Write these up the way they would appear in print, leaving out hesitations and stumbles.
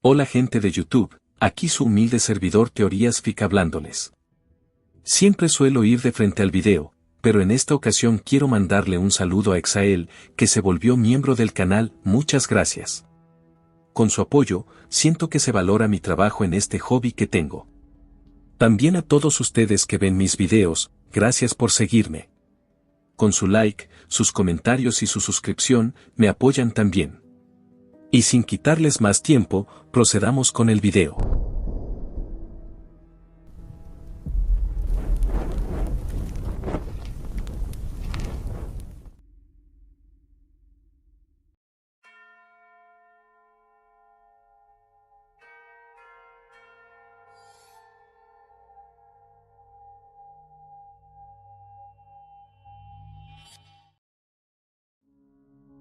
Hola gente de YouTube, aquí su humilde servidor Teorías FIC hablándoles. Siempre suelo ir de frente al video, pero en esta ocasión quiero mandarle un saludo a Exael, que se volvió miembro del canal, muchas gracias. Con su apoyo, siento que se valora mi trabajo en este hobby que tengo. También a todos ustedes que ven mis videos, gracias por seguirme. Con su like, sus comentarios y su suscripción, me apoyan también. Y sin quitarles más tiempo, procedamos con el video.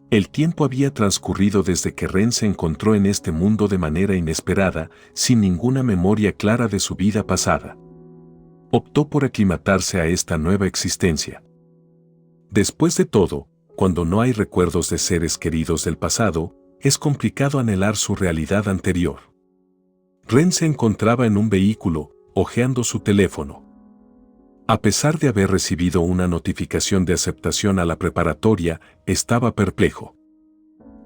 El tiempo había transcurrido desde que Ren se encontró en este mundo de manera inesperada, sin ninguna memoria clara de su vida pasada. Optó por aclimatarse a esta nueva existencia. Después de todo, cuando no hay recuerdos de seres queridos del pasado, es complicado anhelar su realidad anterior. Ren se encontraba en un vehículo, hojeando su teléfono. A pesar de haber recibido una notificación de aceptación a la preparatoria, estaba perplejo.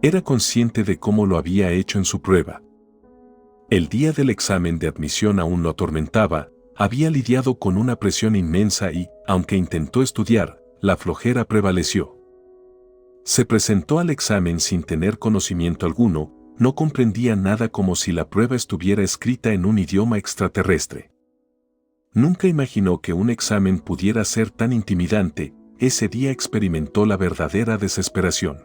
Era consciente de cómo lo había hecho en su prueba. El día del examen de admisión aún lo atormentaba, había lidiado con una presión inmensa y, aunque intentó estudiar, la flojera prevaleció. Se presentó al examen sin tener conocimiento alguno, no comprendía nada, como si la prueba estuviera escrita en un idioma extraterrestre. Nunca imaginó que un examen pudiera ser tan intimidante. Ese día experimentó la verdadera desesperación.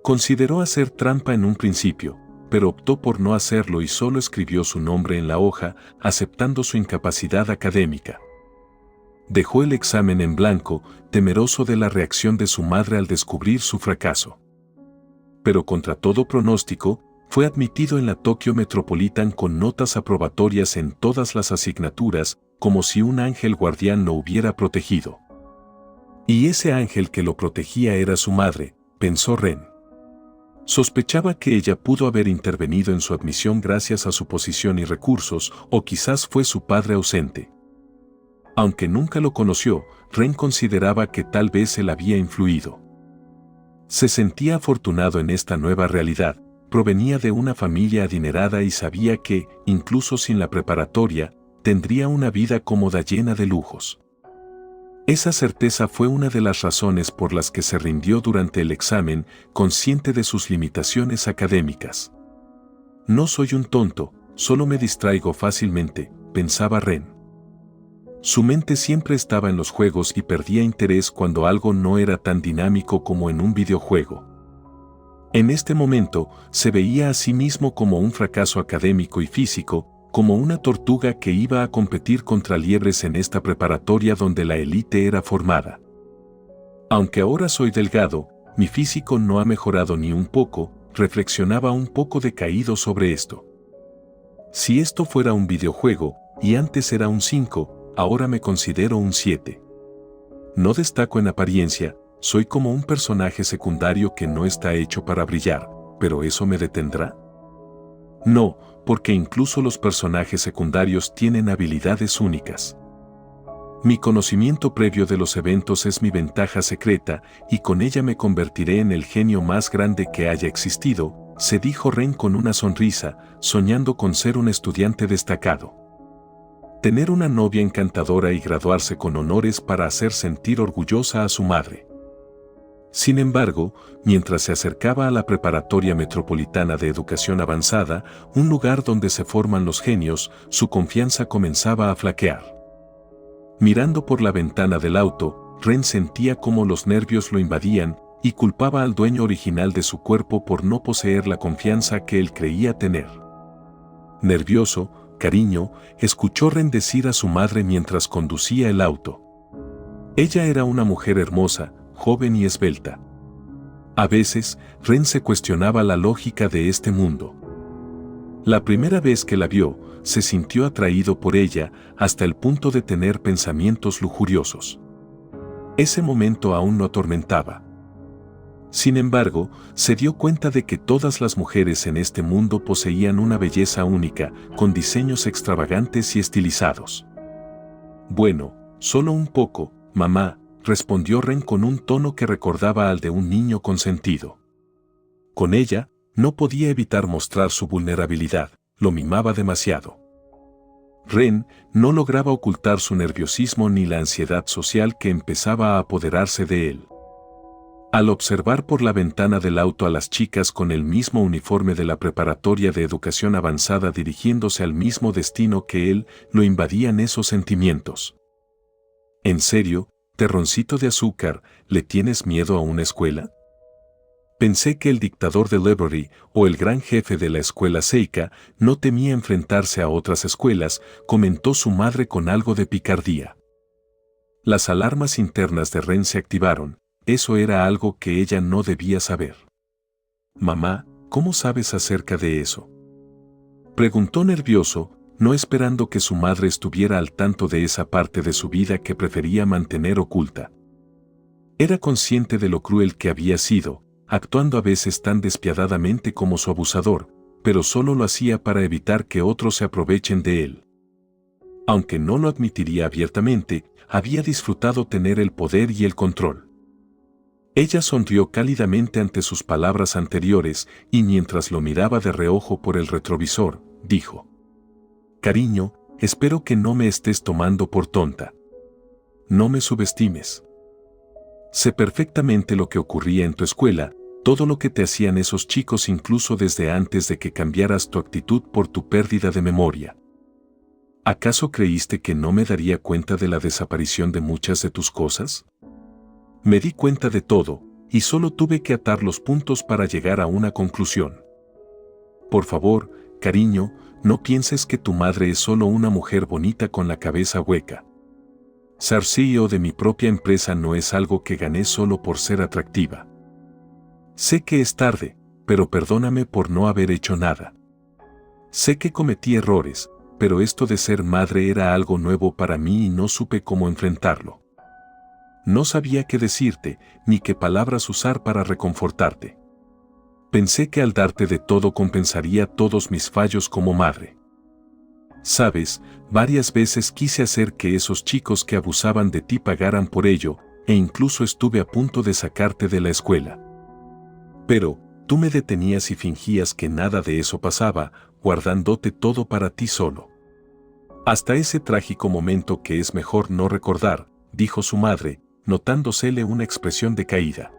Consideró hacer trampa en un principio, pero optó por no hacerlo y solo escribió su nombre en la hoja, aceptando su incapacidad académica. Dejó el examen en blanco, temeroso de la reacción de su madre al descubrir su fracaso. Pero contra todo pronóstico, fue admitido en la Tokyo Metropolitan con notas aprobatorias en todas las asignaturas, como si un ángel guardián lo hubiera protegido. Y ese ángel que lo protegía era su madre, pensó Ren. Sospechaba que ella pudo haber intervenido en su admisión gracias a su posición y recursos, o quizás fue su padre ausente. Aunque nunca lo conoció, Ren consideraba que tal vez él había influido. Se sentía afortunado en esta nueva realidad. Provenía de una familia adinerada y sabía que, incluso sin la preparatoria, tendría una vida cómoda llena de lujos. Esa certeza fue una de las razones por las que se rindió durante el examen, consciente de sus limitaciones académicas. No soy un tonto, solo me distraigo fácilmente, pensaba Ren. Su mente siempre estaba en los juegos y perdía interés cuando algo no era tan dinámico como en un videojuego. En este momento, se veía a sí mismo como un fracaso académico y físico, como una tortuga que iba a competir contra liebres en esta preparatoria donde la élite era formada. Aunque ahora soy delgado, mi físico no ha mejorado ni un poco, reflexionaba un poco decaído sobre esto. Si esto fuera un videojuego, y antes era un 5, ahora me considero un 7. No destaco en apariencia. Soy como un personaje secundario que no está hecho para brillar, ¿pero eso me detendrá? No, porque incluso los personajes secundarios tienen habilidades únicas. Mi conocimiento previo de los eventos es mi ventaja secreta, y con ella me convertiré en el genio más grande que haya existido, se dijo Ren con una sonrisa, soñando con ser un estudiante destacado. Tener una novia encantadora y graduarse con honores para hacer sentir orgullosa a su madre. Sin embargo, mientras se acercaba a la Preparatoria Metropolitana de Educación Avanzada, un lugar donde se forman los genios, su confianza comenzaba a flaquear. Mirando por la ventana del auto, Ren sentía cómo los nervios lo invadían y culpaba al dueño original de su cuerpo por no poseer la confianza que él creía tener. Nervioso, cariño, escuchó Ren decir a su madre mientras conducía el auto. Ella era una mujer hermosa, joven y esbelta. A veces, Ren se cuestionaba la lógica de este mundo. La primera vez que la vio, se sintió atraído por ella, hasta el punto de tener pensamientos lujuriosos. Ese momento aún lo atormentaba. Sin embargo, se dio cuenta de que todas las mujeres en este mundo poseían una belleza única, con diseños extravagantes y estilizados. Bueno, solo un poco, mamá, respondió Ren con un tono que recordaba al de un niño consentido. Con ella, no podía evitar mostrar su vulnerabilidad, lo mimaba demasiado. Ren no lograba ocultar su nerviosismo ni la ansiedad social que empezaba a apoderarse de él. Al observar por la ventana del auto a las chicas con el mismo uniforme de la preparatoria de educación avanzada dirigiéndose al mismo destino que él, lo invadían esos sentimientos. ¿En serio, terroncito de azúcar, le tienes miedo a una escuela? Pensé que el dictador de Liberty, o el gran jefe de la escuela Seika, no temía enfrentarse a otras escuelas, comentó su madre con algo de picardía. Las alarmas internas de Ren se activaron. Eso era algo que ella no debía saber. Mamá, ¿cómo sabes acerca de eso? Preguntó nervioso, no esperando que su madre estuviera al tanto de esa parte de su vida que prefería mantener oculta. Era consciente de lo cruel que había sido, actuando a veces tan despiadadamente como su abusador, pero solo lo hacía para evitar que otros se aprovechen de él. Aunque no lo admitiría abiertamente, había disfrutado tener el poder y el control. Ella sonrió cálidamente ante sus palabras anteriores y mientras lo miraba de reojo por el retrovisor, dijo: «Cariño, espero que no me estés tomando por tonta. No me subestimes. Sé perfectamente lo que ocurría en tu escuela, todo lo que te hacían esos chicos incluso desde antes de que cambiaras tu actitud por tu pérdida de memoria. ¿Acaso creíste que no me daría cuenta de la desaparición de muchas de tus cosas? Me di cuenta de todo, y solo tuve que atar los puntos para llegar a una conclusión. Por favor, cariño, no pienses que tu madre es solo una mujer bonita con la cabeza hueca. Ser CEO de mi propia empresa no es algo que gané solo por ser atractiva. Sé que es tarde, pero perdóname por no haber hecho nada. Sé que cometí errores, pero esto de ser madre era algo nuevo para mí y no supe cómo enfrentarlo. No sabía qué decirte, ni qué palabras usar para reconfortarte. Pensé que al darte de todo compensaría todos mis fallos como madre. Sabes, varias veces quise hacer que esos chicos que abusaban de ti pagaran por ello, e incluso estuve a punto de sacarte de la escuela. Pero, tú me detenías y fingías que nada de eso pasaba, guardándote todo para ti solo. Hasta ese trágico momento que es mejor no recordar, dijo su madre, notándosele una expresión decaída.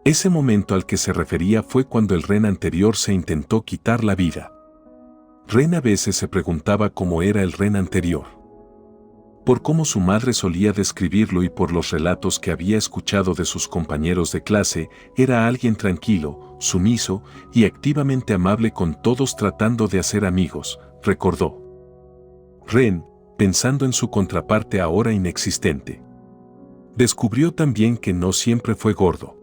Ese momento al que se refería fue cuando el Ren anterior se intentó quitar la vida. Ren a veces se preguntaba cómo era el Ren anterior. Por cómo su madre solía describirlo y por los relatos que había escuchado de sus compañeros de clase, era alguien tranquilo, sumiso y activamente amable con todos tratando de hacer amigos, recordó. Ren, pensando en su contraparte ahora inexistente. Descubrió también que no siempre fue gordo.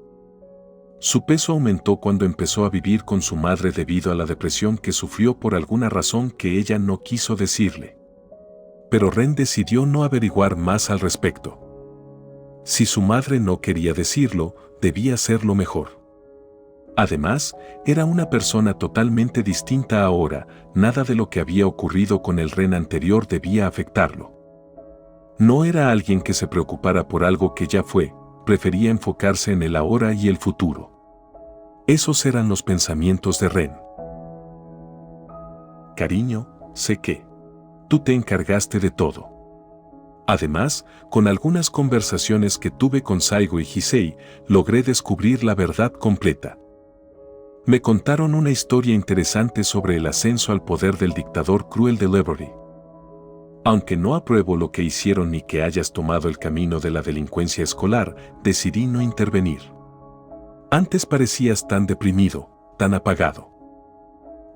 Su peso aumentó cuando empezó a vivir con su madre debido a la depresión que sufrió por alguna razón que ella no quiso decirle. Pero Ren decidió no averiguar más al respecto. Si su madre no quería decirlo, debía hacerlo mejor. Además, era una persona totalmente distinta ahora, nada de lo que había ocurrido con el Ren anterior debía afectarlo. No era alguien que se preocupara por algo que ya fue, prefería enfocarse en el ahora y el futuro. Esos eran los pensamientos de Ren. Cariño, sé que tú te encargaste de todo. Además, con algunas conversaciones que tuve con Saigo y Hisei, logré descubrir la verdad completa. Me contaron una historia interesante sobre el ascenso al poder del dictador cruel de Liberty. Aunque no apruebo lo que hicieron ni que hayas tomado el camino de la delincuencia escolar, decidí no intervenir. Antes parecías tan deprimido, tan apagado.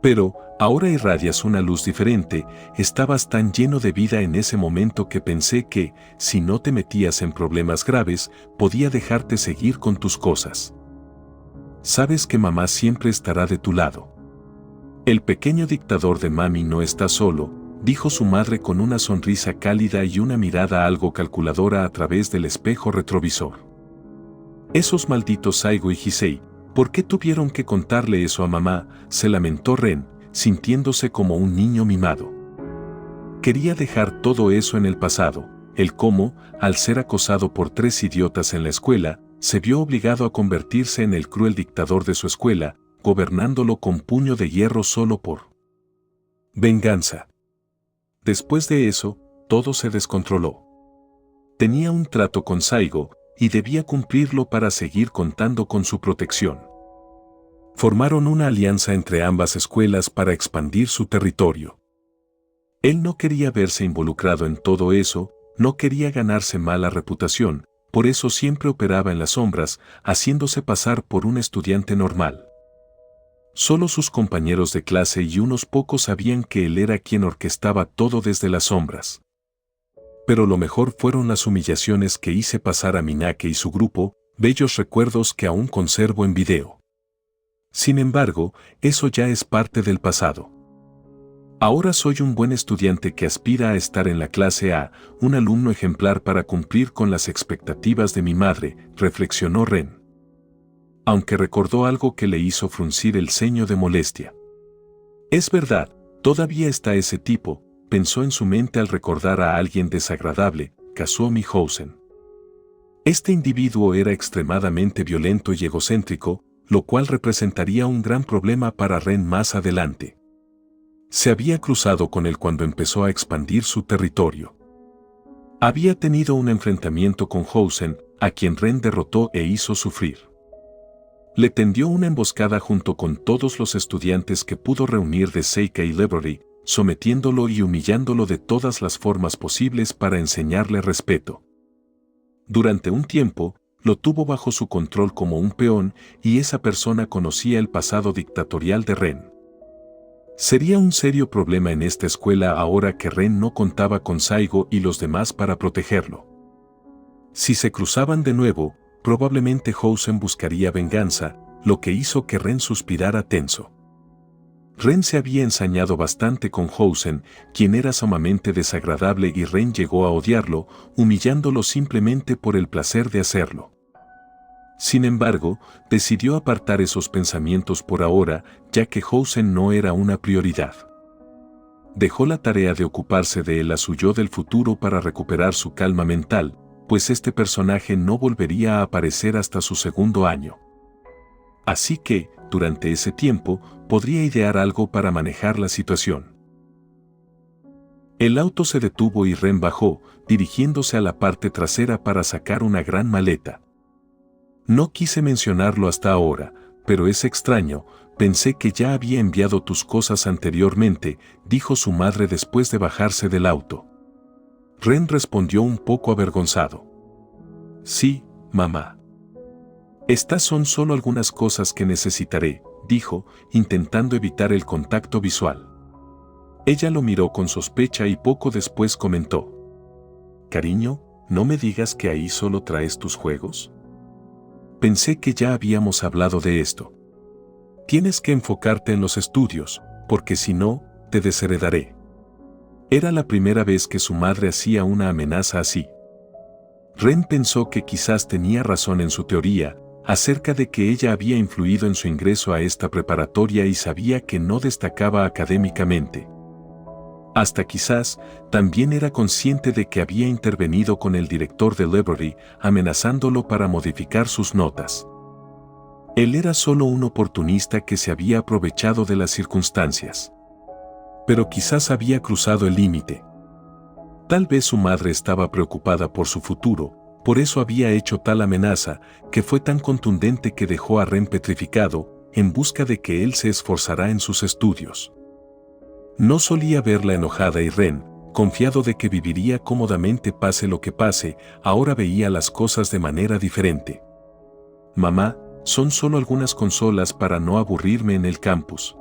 Pero, ahora irradias una luz diferente, estabas tan lleno de vida en ese momento que pensé que, si no te metías en problemas graves, podía dejarte seguir con tus cosas. Sabes que mamá siempre estará de tu lado. El pequeño dictador de mami no está solo, dijo su madre con una sonrisa cálida y una mirada algo calculadora a través del espejo retrovisor. Esos malditos Saigo y Hisei, ¿por qué tuvieron que contarle eso a mamá?, se lamentó Ren, sintiéndose como un niño mimado. Quería dejar todo eso en el pasado, el cómo, al ser acosado por 3 idiotas en la escuela, se vio obligado a convertirse en el cruel dictador de su escuela, gobernándolo con puño de hierro solo por venganza. Después de eso, todo se descontroló. Tenía un trato con Saigo, y debía cumplirlo para seguir contando con su protección. Formaron una alianza entre ambas escuelas para expandir su territorio. Él no quería verse involucrado en todo eso, no quería ganarse mala reputación, por eso siempre operaba en las sombras, haciéndose pasar por un estudiante normal. Solo sus compañeros de clase y unos pocos sabían que él era quien orquestaba todo desde las sombras. Pero lo mejor fueron las humillaciones que hice pasar a Minake y su grupo, bellos recuerdos que aún conservo en video. Sin embargo, eso ya es parte del pasado. Ahora soy un buen estudiante que aspira a estar en la clase A, un alumno ejemplar para cumplir con las expectativas de mi madre, reflexionó Ren. Aunque recordó algo que le hizo fruncir el ceño de molestia. Es verdad, todavía está ese tipo, pensó en su mente al recordar a alguien desagradable, Kazumi Housen. Este individuo era extremadamente violento y egocéntrico, lo cual representaría un gran problema para Ren más adelante. Se había cruzado con él cuando empezó a expandir su territorio. Había tenido un enfrentamiento con Housen, a quien Ren derrotó e hizo sufrir. Le tendió una emboscada junto con todos los estudiantes que pudo reunir de Seika y Library, sometiéndolo y humillándolo de todas las formas posibles para enseñarle respeto. Durante un tiempo, lo tuvo bajo su control como un peón y esa persona conocía el pasado dictatorial de Ren. Sería un serio problema en esta escuela ahora que Ren no contaba con Saigo y los demás para protegerlo. Si se cruzaban de nuevo, probablemente Housen buscaría venganza, lo que hizo que Ren suspirara tenso. Ren se había ensañado bastante con Housen, quien era sumamente desagradable y Ren llegó a odiarlo, humillándolo simplemente por el placer de hacerlo. Sin embargo, decidió apartar esos pensamientos por ahora, ya que Housen no era una prioridad. Dejó la tarea de ocuparse de él a su yo del futuro para recuperar su calma mental, pues este personaje no volvería a aparecer hasta su segundo año. Así que, durante ese tiempo, podría idear algo para manejar la situación. El auto se detuvo y Ren bajó, dirigiéndose a la parte trasera para sacar una gran maleta. No quise mencionarlo hasta ahora, pero es extraño, pensé que ya había enviado tus cosas anteriormente, dijo su madre después de bajarse del auto. Ren respondió un poco avergonzado. Sí, mamá. Estas son solo algunas cosas que necesitaré, dijo, intentando evitar el contacto visual. Ella lo miró con sospecha y poco después comentó. Cariño, ¿no me digas que ahí solo traes tus juegos? Pensé que ya habíamos hablado de esto. Tienes que enfocarte en los estudios, porque si no, te desheredaré. Era la primera vez que su madre hacía una amenaza así. Ren pensó que quizás tenía razón en su teoría, acerca de que ella había influido en su ingreso a esta preparatoria y sabía que no destacaba académicamente. Hasta quizás, también era consciente de que había intervenido con el director de Library, amenazándolo para modificar sus notas. Él era solo un oportunista que se había aprovechado de las circunstancias. Pero quizás había cruzado el límite. Tal vez su madre estaba preocupada por su futuro, por eso había hecho tal amenaza, que fue tan contundente que dejó a Ren petrificado, en busca de que él se esforzara en sus estudios. No solía verla enojada y Ren, confiado de que viviría cómodamente pase lo que pase, ahora veía las cosas de manera diferente. Mamá, son solo algunas consolas para no aburrirme en el campus.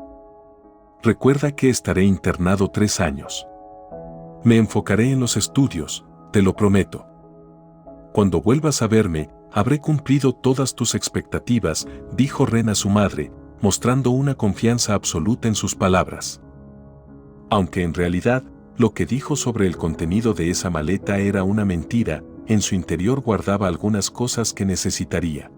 Recuerda que estaré internado 3 años. Me enfocaré en los estudios, te lo prometo. Cuando vuelvas a verme, habré cumplido todas tus expectativas, dijo Ren a su madre, mostrando una confianza absoluta en sus palabras. Aunque en realidad, lo que dijo sobre el contenido de esa maleta era una mentira, en su interior guardaba algunas cosas que necesitaría.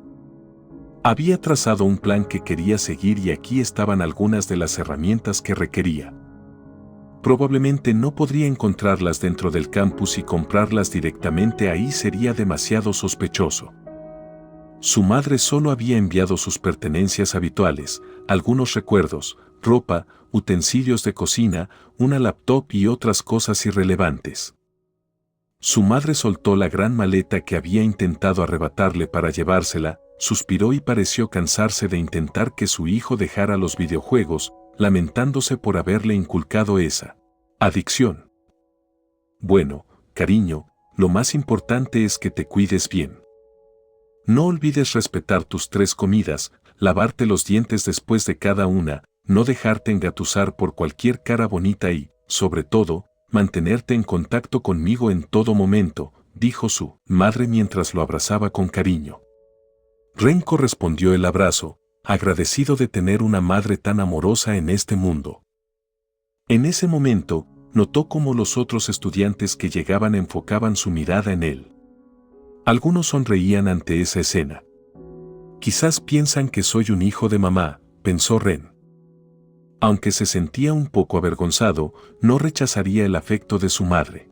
Había trazado un plan que quería seguir y aquí estaban algunas de las herramientas que requería. Probablemente no podría encontrarlas dentro del campus y comprarlas directamente ahí sería demasiado sospechoso. Su madre solo había enviado sus pertenencias habituales, algunos recuerdos, ropa, utensilios de cocina, una laptop y otras cosas irrelevantes. Su madre soltó la gran maleta que había intentado arrebatarle para llevársela, suspiró y pareció cansarse de intentar que su hijo dejara los videojuegos, lamentándose por haberle inculcado esa adicción. Bueno, cariño, lo más importante es que te cuides bien. No olvides respetar tus 3 comidas, lavarte los dientes después de cada una, no dejarte engatusar por cualquier cara bonita y, sobre todo, mantenerte en contacto conmigo en todo momento, dijo su madre mientras lo abrazaba con cariño. Ren correspondió el abrazo, agradecido de tener una madre tan amorosa en este mundo. En ese momento, notó cómo los otros estudiantes que llegaban enfocaban su mirada en él. Algunos sonreían ante esa escena. Quizás piensan que soy un hijo de mamá, pensó Ren. Aunque se sentía un poco avergonzado, no rechazaría el afecto de su madre.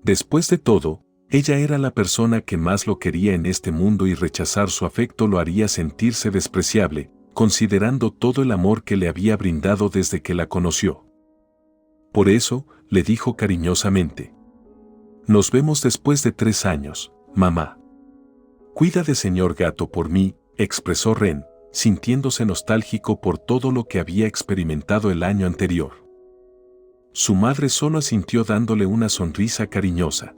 Después de todo, ella era la persona que más lo quería en este mundo y rechazar su afecto lo haría sentirse despreciable, considerando todo el amor que le había brindado desde que la conoció. Por eso, le dijo cariñosamente: «Nos vemos después de 3 años, mamá». «Cuida de señor gato por mí», expresó Ren, sintiéndose nostálgico por todo lo que había experimentado el año anterior. Su madre solo asintió dándole una sonrisa cariñosa.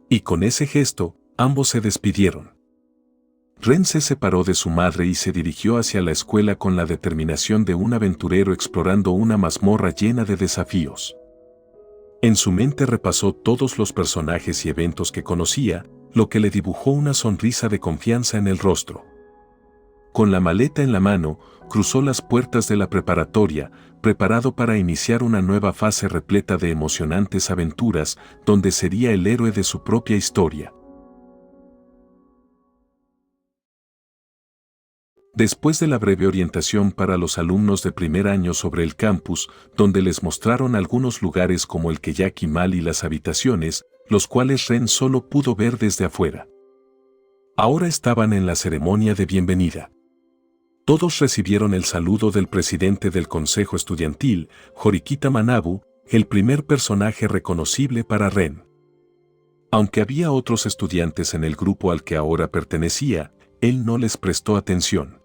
Y con ese gesto, ambos se despidieron. Ren se separó de su madre y se dirigió hacia la escuela con la determinación de un aventurero explorando una mazmorra llena de desafíos. En su mente repasó todos los personajes y eventos que conocía, lo que le dibujó una sonrisa de confianza en el rostro. Con la maleta en la mano, cruzó las puertas de la preparatoria, preparado para iniciar una nueva fase repleta de emocionantes aventuras, donde sería el héroe de su propia historia. Después de la breve orientación para los alumnos de primer año sobre el campus, donde les mostraron algunos lugares como el Keyak y Mal y las habitaciones, los cuales Ren solo pudo ver desde afuera. Ahora estaban en la ceremonia de bienvenida. Todos recibieron el saludo del presidente del consejo estudiantil, Horikita Manabu, el primer personaje reconocible para Ren. Aunque había otros estudiantes en el grupo al que ahora pertenecía, él no les prestó atención.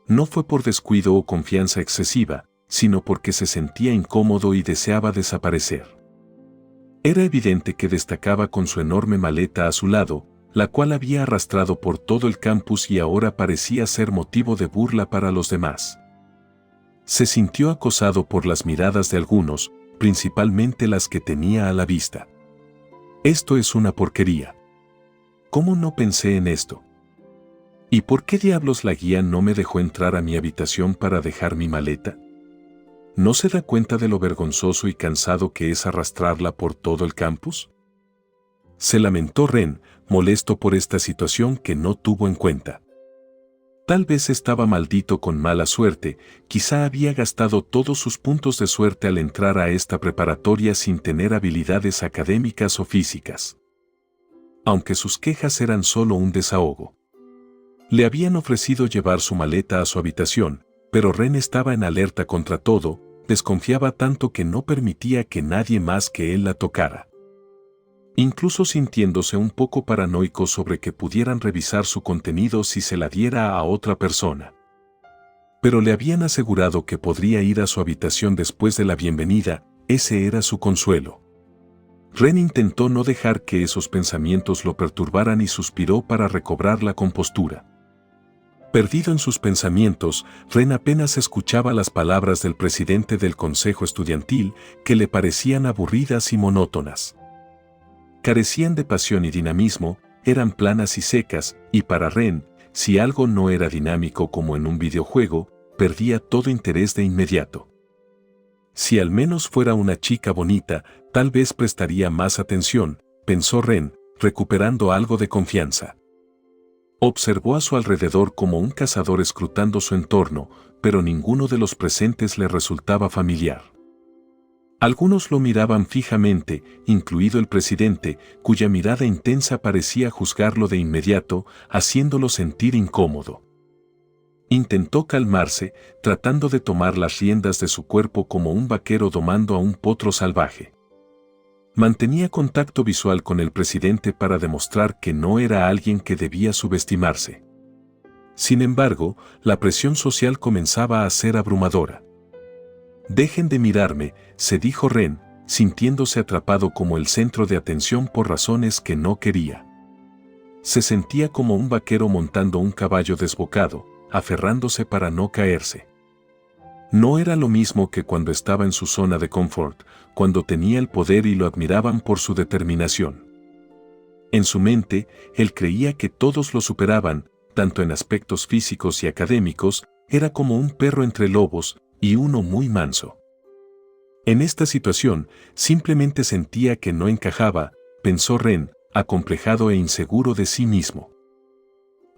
No fue por descuido o confianza excesiva, sino porque se sentía incómodo y deseaba desaparecer. Era evidente que destacaba con su enorme maleta a su lado, la cual había arrastrado por todo el campus y ahora parecía ser motivo de burla para los demás. Se sintió acosado por las miradas de algunos, principalmente las que tenía a la vista. Esto es una porquería. ¿Cómo no pensé en esto? ¿Y por qué diablos la guía no me dejó entrar a mi habitación para dejar mi maleta? ¿No se da cuenta de lo vergonzoso y cansado que es arrastrarla por todo el campus? Se lamentó Ren, molesto por esta situación que no tuvo en cuenta. Tal vez estaba maldito con mala suerte, quizá había gastado todos sus puntos de suerte al entrar a esta preparatoria sin tener habilidades académicas o físicas. Aunque sus quejas eran solo un desahogo. Le habían ofrecido llevar su maleta a su habitación, pero Ren estaba en alerta contra todo, desconfiaba tanto que no permitía que nadie más que él la tocara. Incluso sintiéndose un poco paranoico sobre que pudieran revisar su contenido si se la diera a otra persona. Pero le habían asegurado que podría ir a su habitación después de la bienvenida, ese era su consuelo. Ren intentó no dejar que esos pensamientos lo perturbaran y suspiró para recobrar la compostura. Perdido en sus pensamientos, Ren apenas escuchaba las palabras del presidente del consejo estudiantil, que le parecían aburridas y monótonas. Carecían de pasión y dinamismo, eran planas y secas, y para Ren, si algo no era dinámico como en un videojuego, perdía todo interés de inmediato. Si al menos fuera una chica bonita, tal vez prestaría más atención, pensó Ren, recuperando algo de confianza. Observó a su alrededor como un cazador escrutando su entorno, pero ninguno de los presentes le resultaba familiar. Algunos lo miraban fijamente, incluido el presidente, cuya mirada intensa parecía juzgarlo de inmediato, haciéndolo sentir incómodo. Intentó calmarse, tratando de tomar las riendas de su cuerpo como un vaquero domando a un potro salvaje. Mantenía contacto visual con el presidente para demostrar que no era alguien que debía subestimarse. Sin embargo, la presión social comenzaba a ser abrumadora. «Dejen de mirarme», se dijo Ren, sintiéndose atrapado como el centro de atención por razones que no quería. Se sentía como un vaquero montando un caballo desbocado, aferrándose para no caerse. No era lo mismo que cuando estaba en su zona de confort, cuando tenía el poder y lo admiraban por su determinación. En su mente, él creía que todos lo superaban, tanto en aspectos físicos y académicos, era como un perro entre lobos, y uno muy manso. En esta situación, simplemente sentía que no encajaba, pensó Ren, acomplejado e inseguro de sí mismo.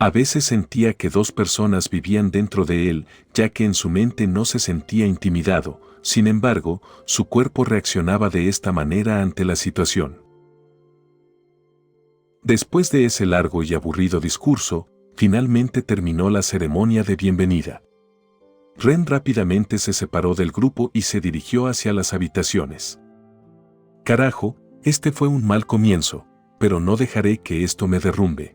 A veces sentía que dos personas vivían dentro de él, ya que en su mente no se sentía intimidado, sin embargo, su cuerpo reaccionaba de esta manera ante la situación. Después de ese largo y aburrido discurso, finalmente terminó la ceremonia de bienvenida. Ren rápidamente se separó del grupo y se dirigió hacia las habitaciones. «Carajo, este fue un mal comienzo, pero no dejaré que esto me derrumbe.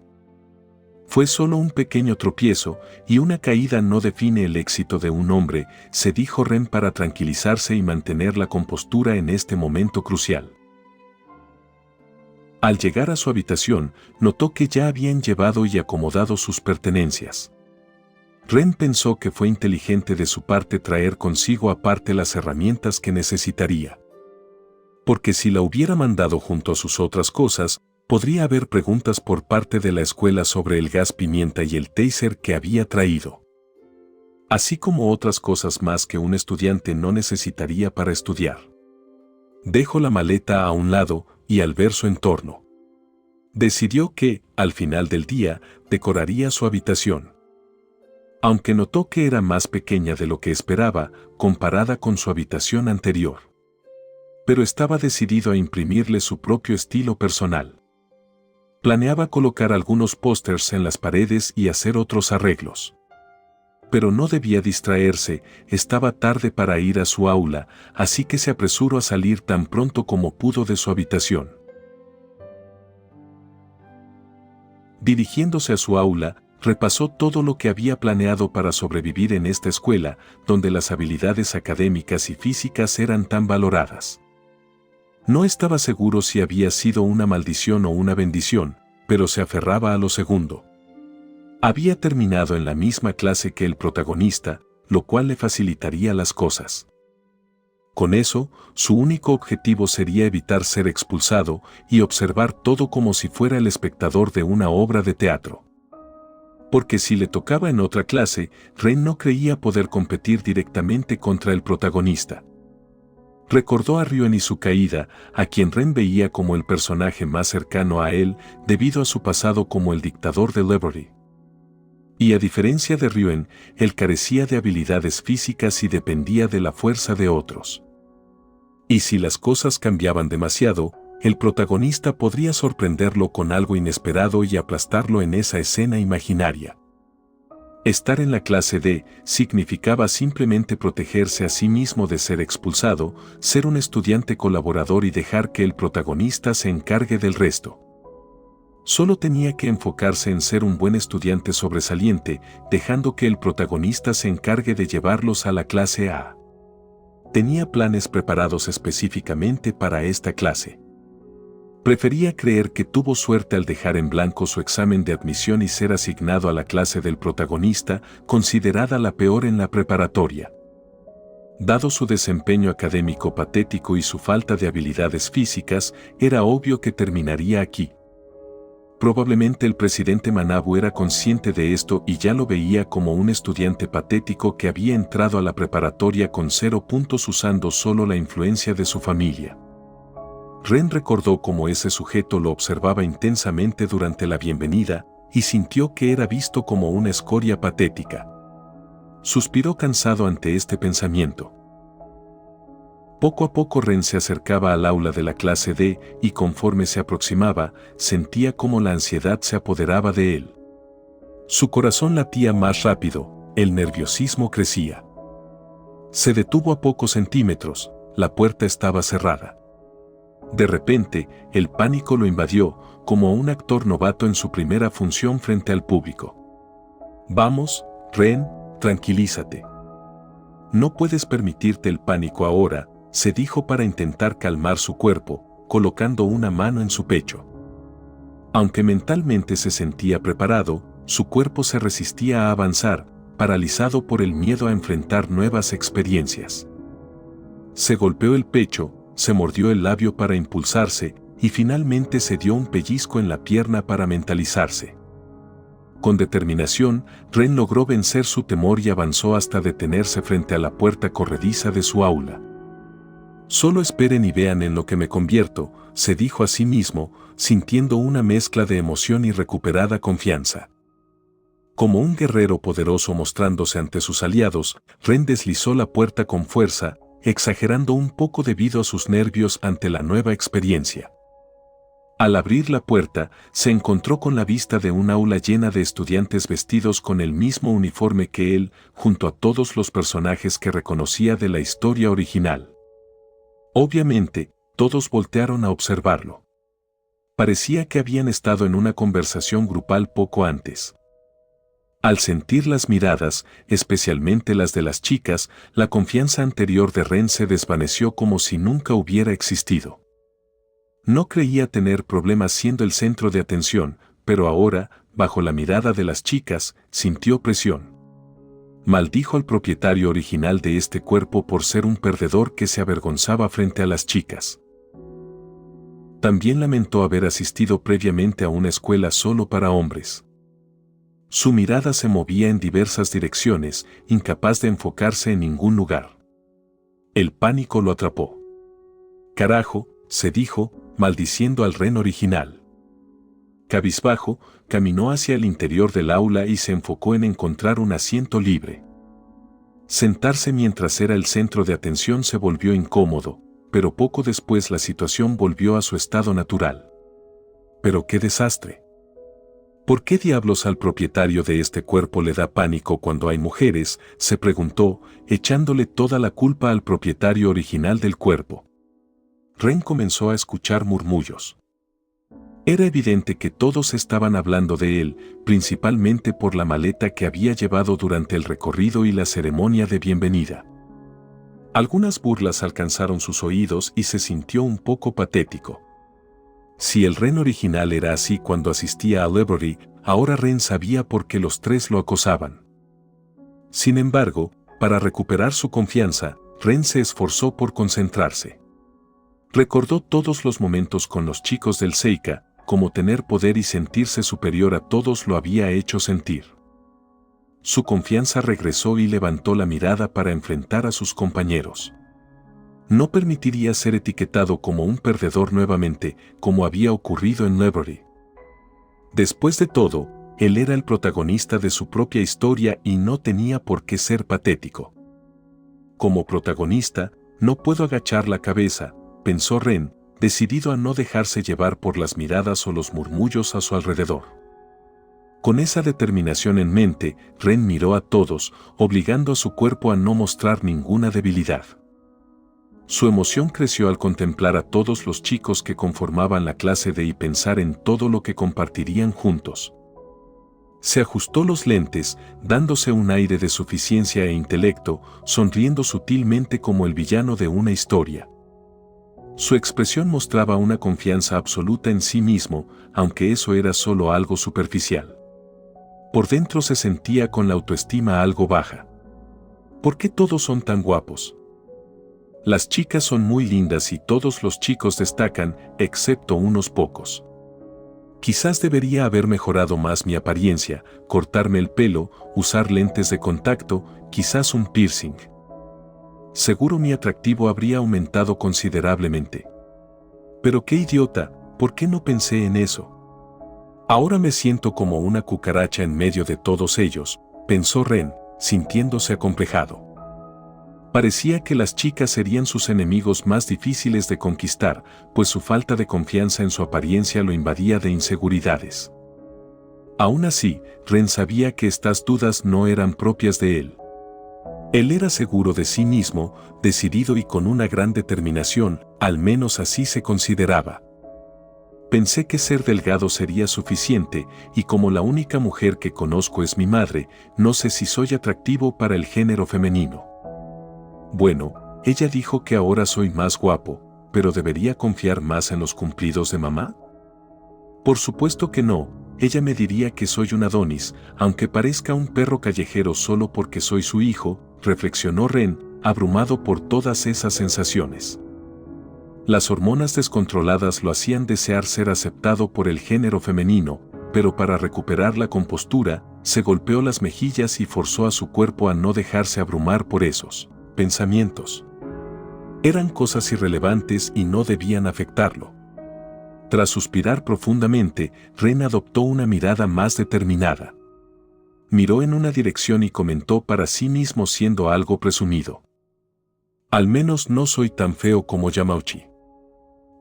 Fue solo un pequeño tropiezo, y una caída no define el éxito de un hombre», se dijo Ren para tranquilizarse y mantener la compostura en este momento crucial. Al llegar a su habitación, notó que ya habían llevado y acomodado sus pertenencias. Ren pensó que fue inteligente de su parte traer consigo aparte las herramientas que necesitaría. Porque si la hubiera mandado junto a sus otras cosas, podría haber preguntas por parte de la escuela sobre el gas pimienta y el taser que había traído. Así como otras cosas más que un estudiante no necesitaría para estudiar. Dejó la maleta a un lado y al ver su entorno, decidió que, al final del día, decoraría su habitación. Aunque notó que era más pequeña de lo que esperaba, comparada con su habitación anterior. Pero estaba decidido a imprimirle su propio estilo personal. Planeaba colocar algunos pósters en las paredes y hacer otros arreglos. Pero no debía distraerse, estaba tarde para ir a su aula, así que se apresuró a salir tan pronto como pudo de su habitación. Dirigiéndose a su aula, repasó todo lo que había planeado para sobrevivir en esta escuela, donde las habilidades académicas y físicas eran tan valoradas. No estaba seguro si había sido una maldición o una bendición, pero se aferraba a lo segundo. Había terminado en la misma clase que el protagonista, lo cual le facilitaría las cosas. Con eso, su único objetivo sería evitar ser expulsado y observar todo como si fuera el espectador de una obra de teatro. Porque si le tocaba en otra clase, Ren no creía poder competir directamente contra el protagonista. Recordó a Ryuen y su caída, a quien Ren veía como el personaje más cercano a él debido a su pasado como el dictador de Liberty. Y a diferencia de Ryuen, él carecía de habilidades físicas y dependía de la fuerza de otros. Y si las cosas cambiaban demasiado, el protagonista podría sorprenderlo con algo inesperado y aplastarlo en esa escena imaginaria. Estar en la clase D significaba simplemente protegerse a sí mismo de ser expulsado, ser un estudiante colaborador y dejar que el protagonista se encargue del resto. Solo tenía que enfocarse en ser un buen estudiante sobresaliente, dejando que el protagonista se encargue de llevarlos a la clase A. Tenía planes preparados específicamente para esta clase. Prefería creer que tuvo suerte al dejar en blanco su examen de admisión y ser asignado a la clase del protagonista, considerada la peor en la preparatoria. Dado su desempeño académico patético y su falta de habilidades físicas, era obvio que terminaría aquí. Probablemente el presidente Manabu era consciente de esto y ya lo veía como un estudiante patético que había entrado a la preparatoria con 0 puntos usando solo la influencia de su familia. Ren recordó cómo ese sujeto lo observaba intensamente durante la bienvenida, y sintió que era visto como una escoria patética. Suspiró cansado ante este pensamiento. Poco a poco Ren se acercaba al aula de la clase D y conforme se aproximaba, sentía cómo la ansiedad se apoderaba de él. Su corazón latía más rápido, el nerviosismo crecía. Se detuvo a pocos centímetros, la puerta estaba cerrada. De repente, el pánico lo invadió, como un actor novato en su primera función frente al público. Vamos, Ren, tranquilízate. No puedes permitirte el pánico ahora, se dijo para intentar calmar su cuerpo, colocando una mano en su pecho. Aunque mentalmente se sentía preparado, su cuerpo se resistía a avanzar, paralizado por el miedo a enfrentar nuevas experiencias. Se golpeó el pecho, se mordió el labio para impulsarse, y finalmente se dio un pellizco en la pierna para mentalizarse. Con determinación, Ren logró vencer su temor y avanzó hasta detenerse frente a la puerta corrediza de su aula. Solo esperen y vean en lo que me convierto, se dijo a sí mismo, sintiendo una mezcla de emoción y recuperada confianza. Como un guerrero poderoso mostrándose ante sus aliados, Ren deslizó la puerta con fuerza, exagerando un poco debido a sus nervios ante la nueva experiencia. Al abrir la puerta, se encontró con la vista de un aula llena de estudiantes vestidos con el mismo uniforme que él, junto a todos los personajes que reconocía de la historia original. Obviamente, todos voltearon a observarlo. Parecía que habían estado en una conversación grupal poco antes. Al sentir las miradas, especialmente las de las chicas, la confianza anterior de Ren se desvaneció como si nunca hubiera existido. No creía tener problemas siendo el centro de atención, pero ahora, bajo la mirada de las chicas, sintió presión. Maldijo al propietario original de este cuerpo por ser un perdedor que se avergonzaba frente a las chicas. También lamentó haber asistido previamente a una escuela solo para hombres. Su mirada se movía en diversas direcciones, incapaz de enfocarse en ningún lugar. El pánico lo atrapó. Carajo, se dijo, maldiciendo al Ren original. Cabizbajo, caminó hacia el interior del aula y se enfocó en encontrar un asiento libre. Sentarse mientras era el centro de atención se volvió incómodo, pero poco después la situación volvió a su estado natural. ¡Pero qué desastre! ¿Por qué diablos al propietario de este cuerpo le da pánico cuando hay mujeres?, se preguntó, echándole toda la culpa al propietario original del cuerpo. Ren comenzó a escuchar murmullos. Era evidente que todos estaban hablando de él, principalmente por la maleta que había llevado durante el recorrido y la ceremonia de bienvenida. Algunas burlas alcanzaron sus oídos y se sintió un poco patético. Si el Ren original era así cuando asistía a Library, ahora Ren sabía por qué los tres lo acosaban. Sin embargo, para recuperar su confianza, Ren se esforzó por concentrarse. Recordó todos los momentos con los chicos del Seika, como tener poder y sentirse superior a todos lo había hecho sentir. Su confianza regresó y levantó la mirada para enfrentar a sus compañeros. No permitiría ser etiquetado como un perdedor nuevamente, como había ocurrido en Library. Después de todo, él era el protagonista de su propia historia y no tenía por qué ser patético. Como protagonista, no puedo agachar la cabeza, pensó Ren, decidido a no dejarse llevar por las miradas o los murmullos a su alrededor. Con esa determinación en mente, Ren miró a todos, obligando a su cuerpo a no mostrar ninguna debilidad. Su emoción creció al contemplar a todos los chicos que conformaban la clase D y pensar en todo lo que compartirían juntos. Se ajustó los lentes, dándose un aire de suficiencia e intelecto, sonriendo sutilmente como el villano de una historia. Su expresión mostraba una confianza absoluta en sí mismo, aunque eso era solo algo superficial. Por dentro se sentía con la autoestima algo baja. ¿Por qué todos son tan guapos? Las chicas son muy lindas y todos los chicos destacan, excepto unos pocos. Quizás debería haber mejorado más mi apariencia, cortarme el pelo, usar lentes de contacto, quizás un piercing. Seguro mi atractivo habría aumentado considerablemente. Pero qué idiota, ¿por qué no pensé en eso? Ahora me siento como una cucaracha en medio de todos ellos, pensó Ren, sintiéndose acomplejado. Parecía que las chicas serían sus enemigos más difíciles de conquistar, pues su falta de confianza en su apariencia lo invadía de inseguridades. Aún así, Ren sabía que estas dudas no eran propias de él. Él era seguro de sí mismo, decidido y con una gran determinación, al menos así se consideraba. Pensé que ser delgado sería suficiente, y como la única mujer que conozco es mi madre, no sé si soy atractivo para el género femenino. Bueno, ella dijo que ahora soy más guapo, pero ¿debería confiar más en los cumplidos de mamá? Por supuesto que no, ella me diría que soy un Adonis, aunque parezca un perro callejero solo porque soy su hijo, reflexionó Ren, abrumado por todas esas sensaciones. Las hormonas descontroladas lo hacían desear ser aceptado por el género femenino, pero para recuperar la compostura, se golpeó las mejillas y forzó a su cuerpo a no dejarse abrumar por esos pensamientos. Eran cosas irrelevantes y no debían afectarlo. Tras suspirar profundamente, Ren adoptó una mirada más determinada. Miró en una dirección y comentó para sí mismo siendo algo presumido. Al menos no soy tan feo como Yamauchi.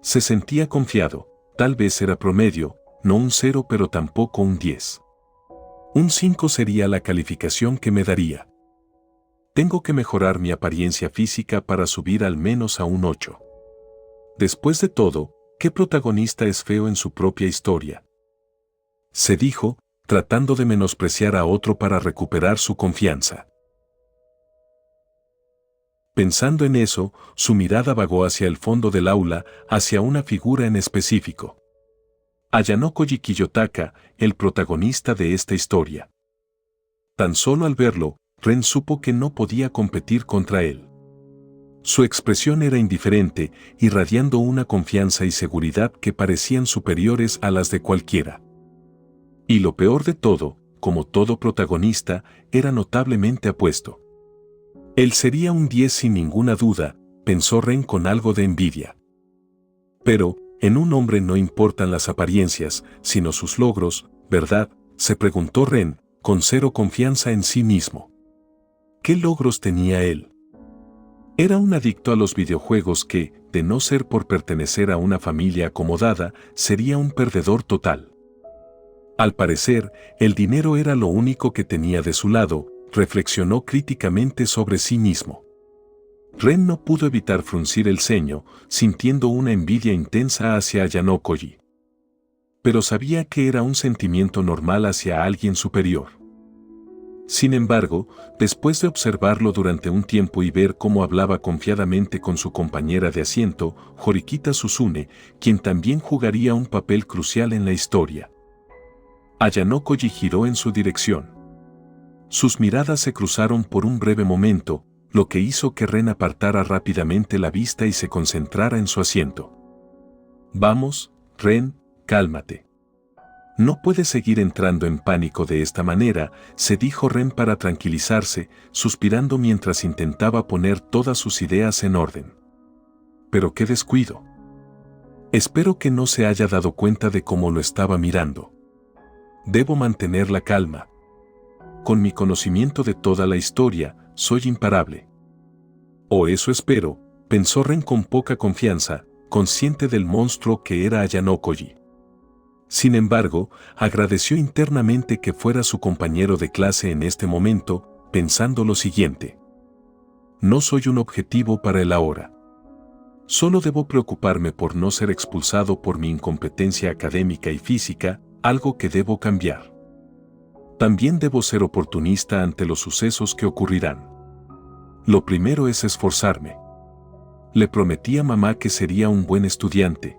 Se sentía confiado, tal vez era promedio, no un 0 pero tampoco un 10. Un 5 sería la calificación que me daría. Tengo que mejorar mi apariencia física para subir al menos a un 8. Después de todo, ¿qué protagonista es feo en su propia historia? Se dijo, tratando de menospreciar a otro para recuperar su confianza. Pensando en eso, su mirada vagó hacia el fondo del aula, hacia una figura en específico. Ayanoko Kiyotaka, el protagonista de esta historia. Tan solo al verlo, Ren supo que no podía competir contra él. Su expresión era indiferente, irradiando una confianza y seguridad que parecían superiores a las de cualquiera. Y lo peor de todo, como todo protagonista, era notablemente apuesto. Él sería un 10 sin ninguna duda, pensó Ren con algo de envidia. Pero, en un hombre no importan las apariencias, sino sus logros, ¿verdad?, se preguntó Ren, con cero confianza en sí mismo. ¿Qué logros tenía él? Era un adicto a los videojuegos que, de no ser por pertenecer a una familia acomodada, sería un perdedor total. Al parecer, el dinero era lo único que tenía de su lado, reflexionó críticamente sobre sí mismo. Ren no pudo evitar fruncir el ceño, sintiendo una envidia intensa hacia Ayanoko. Pero sabía que era un sentimiento normal hacia alguien superior. Sin embargo, después de observarlo durante un tiempo y ver cómo hablaba confiadamente con su compañera de asiento, Horikita Suzune, quien también jugaría un papel crucial en la historia. Ayanoko giró en su dirección. Sus miradas se cruzaron por un breve momento, lo que hizo que Ren apartara rápidamente la vista y se concentrara en su asiento. Vamos, Ren, cálmate. No puedes seguir entrando en pánico de esta manera, se dijo Ren para tranquilizarse, suspirando mientras intentaba poner todas sus ideas en orden. Pero qué descuido. Espero que no se haya dado cuenta de cómo lo estaba mirando. Debo mantener la calma. Con mi conocimiento de toda la historia, soy imparable. O eso espero, pensó Ren con poca confianza, consciente del monstruo que era Ayanoko. Sin embargo, agradeció internamente que fuera su compañero de clase en este momento, pensando lo siguiente. No soy un objetivo para él ahora. Solo debo preocuparme por no ser expulsado por mi incompetencia académica y física, algo que debo cambiar. También debo ser oportunista ante los sucesos que ocurrirán. Lo primero es esforzarme. Le prometí a mamá que sería un buen estudiante.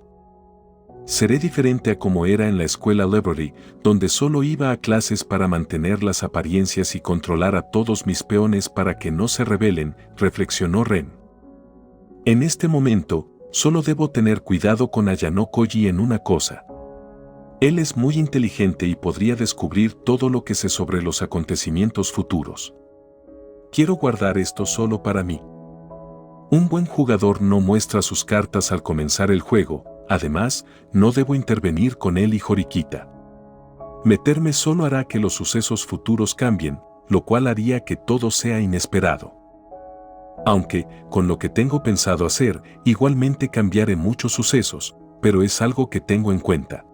Seré diferente a como era en la escuela Liberty, donde solo iba a clases para mantener las apariencias y controlar a todos mis peones para que no se rebelen, reflexionó Ren. En este momento, solo debo tener cuidado con Ayanoko en una cosa. Él es muy inteligente y podría descubrir todo lo que sé sobre los acontecimientos futuros. Quiero guardar esto solo para mí. Un buen jugador no muestra sus cartas al comenzar el juego, además, no debo intervenir con él y Horikita. Meterme solo hará que los sucesos futuros cambien, lo cual haría que todo sea inesperado. Aunque, con lo que tengo pensado hacer, igualmente cambiaré muchos sucesos, pero es algo que tengo en cuenta.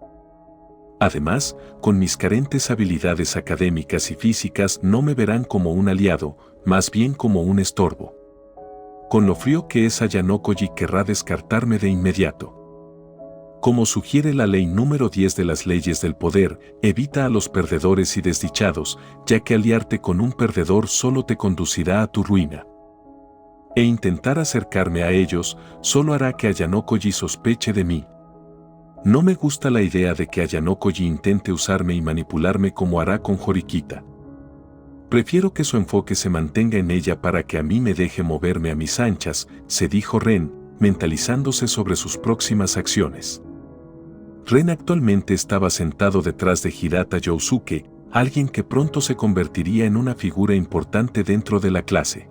Además, con mis carentes habilidades académicas y físicas no me verán como un aliado, más bien como un estorbo. Con lo frío que es Ayano-koji querrá descartarme de inmediato. Como sugiere la ley número 10 de las leyes del poder, evita a los perdedores y desdichados, ya que aliarte con un perdedor solo te conducirá a tu ruina. E intentar acercarme a ellos solo hará que Ayano-koji sospeche de mí. No me gusta la idea de que Ayano-koji intente usarme y manipularme como hará con Horikita. Prefiero que su enfoque se mantenga en ella para que a mí me deje moverme a mis anchas, se dijo Ren, mentalizándose sobre sus próximas acciones. Ren actualmente estaba sentado detrás de Hirata Yousuke, alguien que pronto se convertiría en una figura importante dentro de la clase.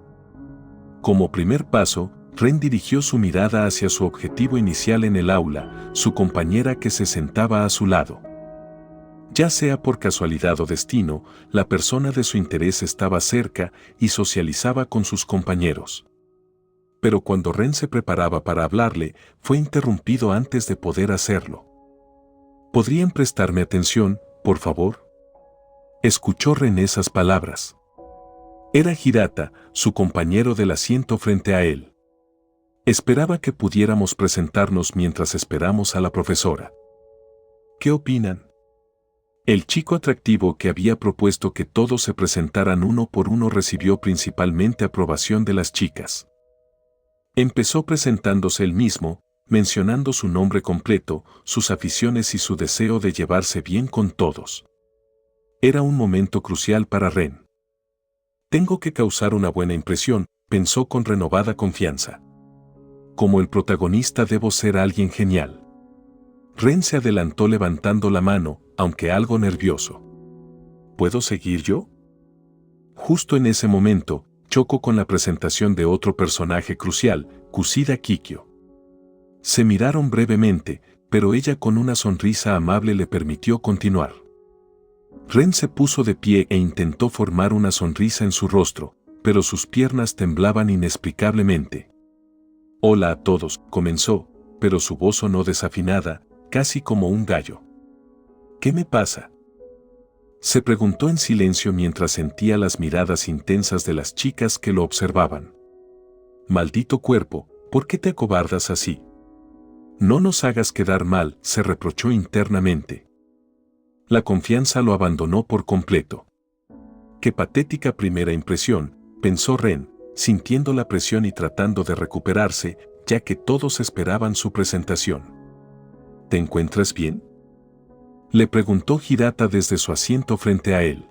Como primer paso, Ren dirigió su mirada hacia su objetivo inicial en el aula, su compañera que se sentaba a su lado. Ya sea por casualidad o destino, la persona de su interés estaba cerca y socializaba con sus compañeros. Pero cuando Ren se preparaba para hablarle, fue interrumpido antes de poder hacerlo. ¿Podrían prestarme atención, por favor? Escuchó Ren esas palabras. Era Hirata, su compañero del asiento frente a él. Esperaba que pudiéramos presentarnos mientras esperamos a la profesora. ¿Qué opinan? El chico atractivo que había propuesto que todos se presentaran uno por uno recibió principalmente aprobación de las chicas. Empezó presentándose él mismo, mencionando su nombre completo, sus aficiones y su deseo de llevarse bien con todos. Era un momento crucial para Ren. Tengo que causar una buena impresión, pensó con renovada confianza. Como el protagonista debo ser alguien genial. Ren se adelantó levantando la mano, aunque algo nervioso. ¿Puedo seguir yo? Justo en ese momento, chocó con la presentación de otro personaje crucial, Kushida Kikyo. Se miraron brevemente, pero ella con una sonrisa amable le permitió continuar. Ren se puso de pie e intentó formar una sonrisa en su rostro, pero sus piernas temblaban inexplicablemente. Hola a todos, comenzó, pero su voz sonó desafinada, casi como un gallo. ¿Qué me pasa? Se preguntó en silencio mientras sentía las miradas intensas de las chicas que lo observaban. Maldito cuerpo, ¿por qué te acobardas así? No nos hagas quedar mal, se reprochó internamente. La confianza lo abandonó por completo. Qué patética primera impresión, pensó Ren, sintiendo la presión y tratando de recuperarse, ya que todos esperaban su presentación. ¿Te encuentras bien? Le preguntó Hirata desde su asiento frente a él.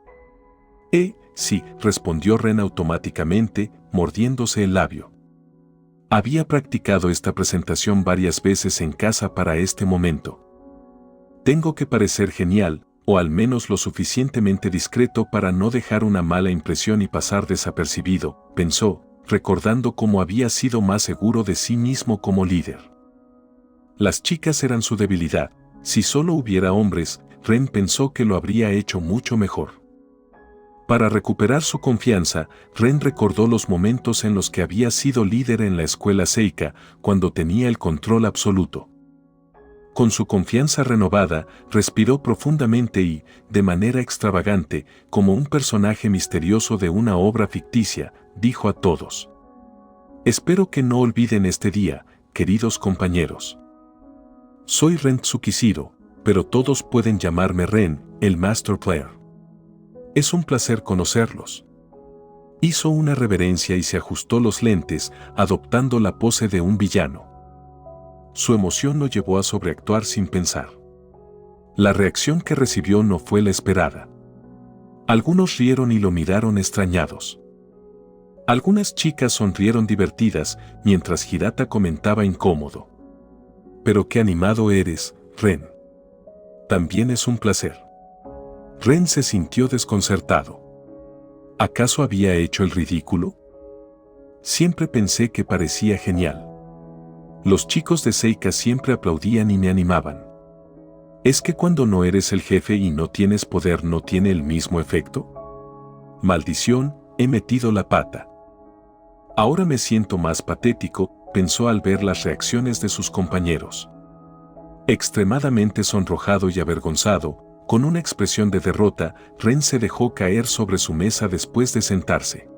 Sí, respondió Ren automáticamente, mordiéndose el labio. Había practicado esta presentación varias veces en casa para este momento. Tengo que parecer genial, o al menos lo suficientemente discreto para no dejar una mala impresión y pasar desapercibido, pensó, recordando cómo había sido más seguro de sí mismo como líder. Las chicas eran su debilidad. Si solo hubiera hombres, Ren pensó que lo habría hecho mucho mejor. Para recuperar su confianza, Ren recordó los momentos en los que había sido líder en la escuela Seika, cuando tenía el control absoluto. Con su confianza renovada, respiró profundamente y, de manera extravagante, como un personaje misterioso de una obra ficticia, dijo a todos: Espero que no olviden este día, queridos compañeros. Soy Ren Tsukishiro, pero todos pueden llamarme Ren, el Master Player. Es un placer conocerlos. Hizo una reverencia y se ajustó los lentes, adoptando la pose de un villano. Su emoción lo llevó a sobreactuar sin pensar. La reacción que recibió no fue la esperada. Algunos rieron y lo miraron extrañados. Algunas chicas sonrieron divertidas, mientras Hirata comentaba incómodo: Pero qué animado eres, Ren. También es un placer. Ren se sintió desconcertado. ¿Acaso había hecho el ridículo? Siempre pensé que parecía genial. Los chicos de Seika siempre aplaudían y me animaban. ¿Es que cuando no eres el jefe y no tienes poder no tiene el mismo efecto? Maldición, he metido la pata. Ahora me siento más patético, pensó al ver las reacciones de sus compañeros. Extremadamente sonrojado y avergonzado, con una expresión de derrota, Ren se dejó caer sobre su mesa después de sentarse.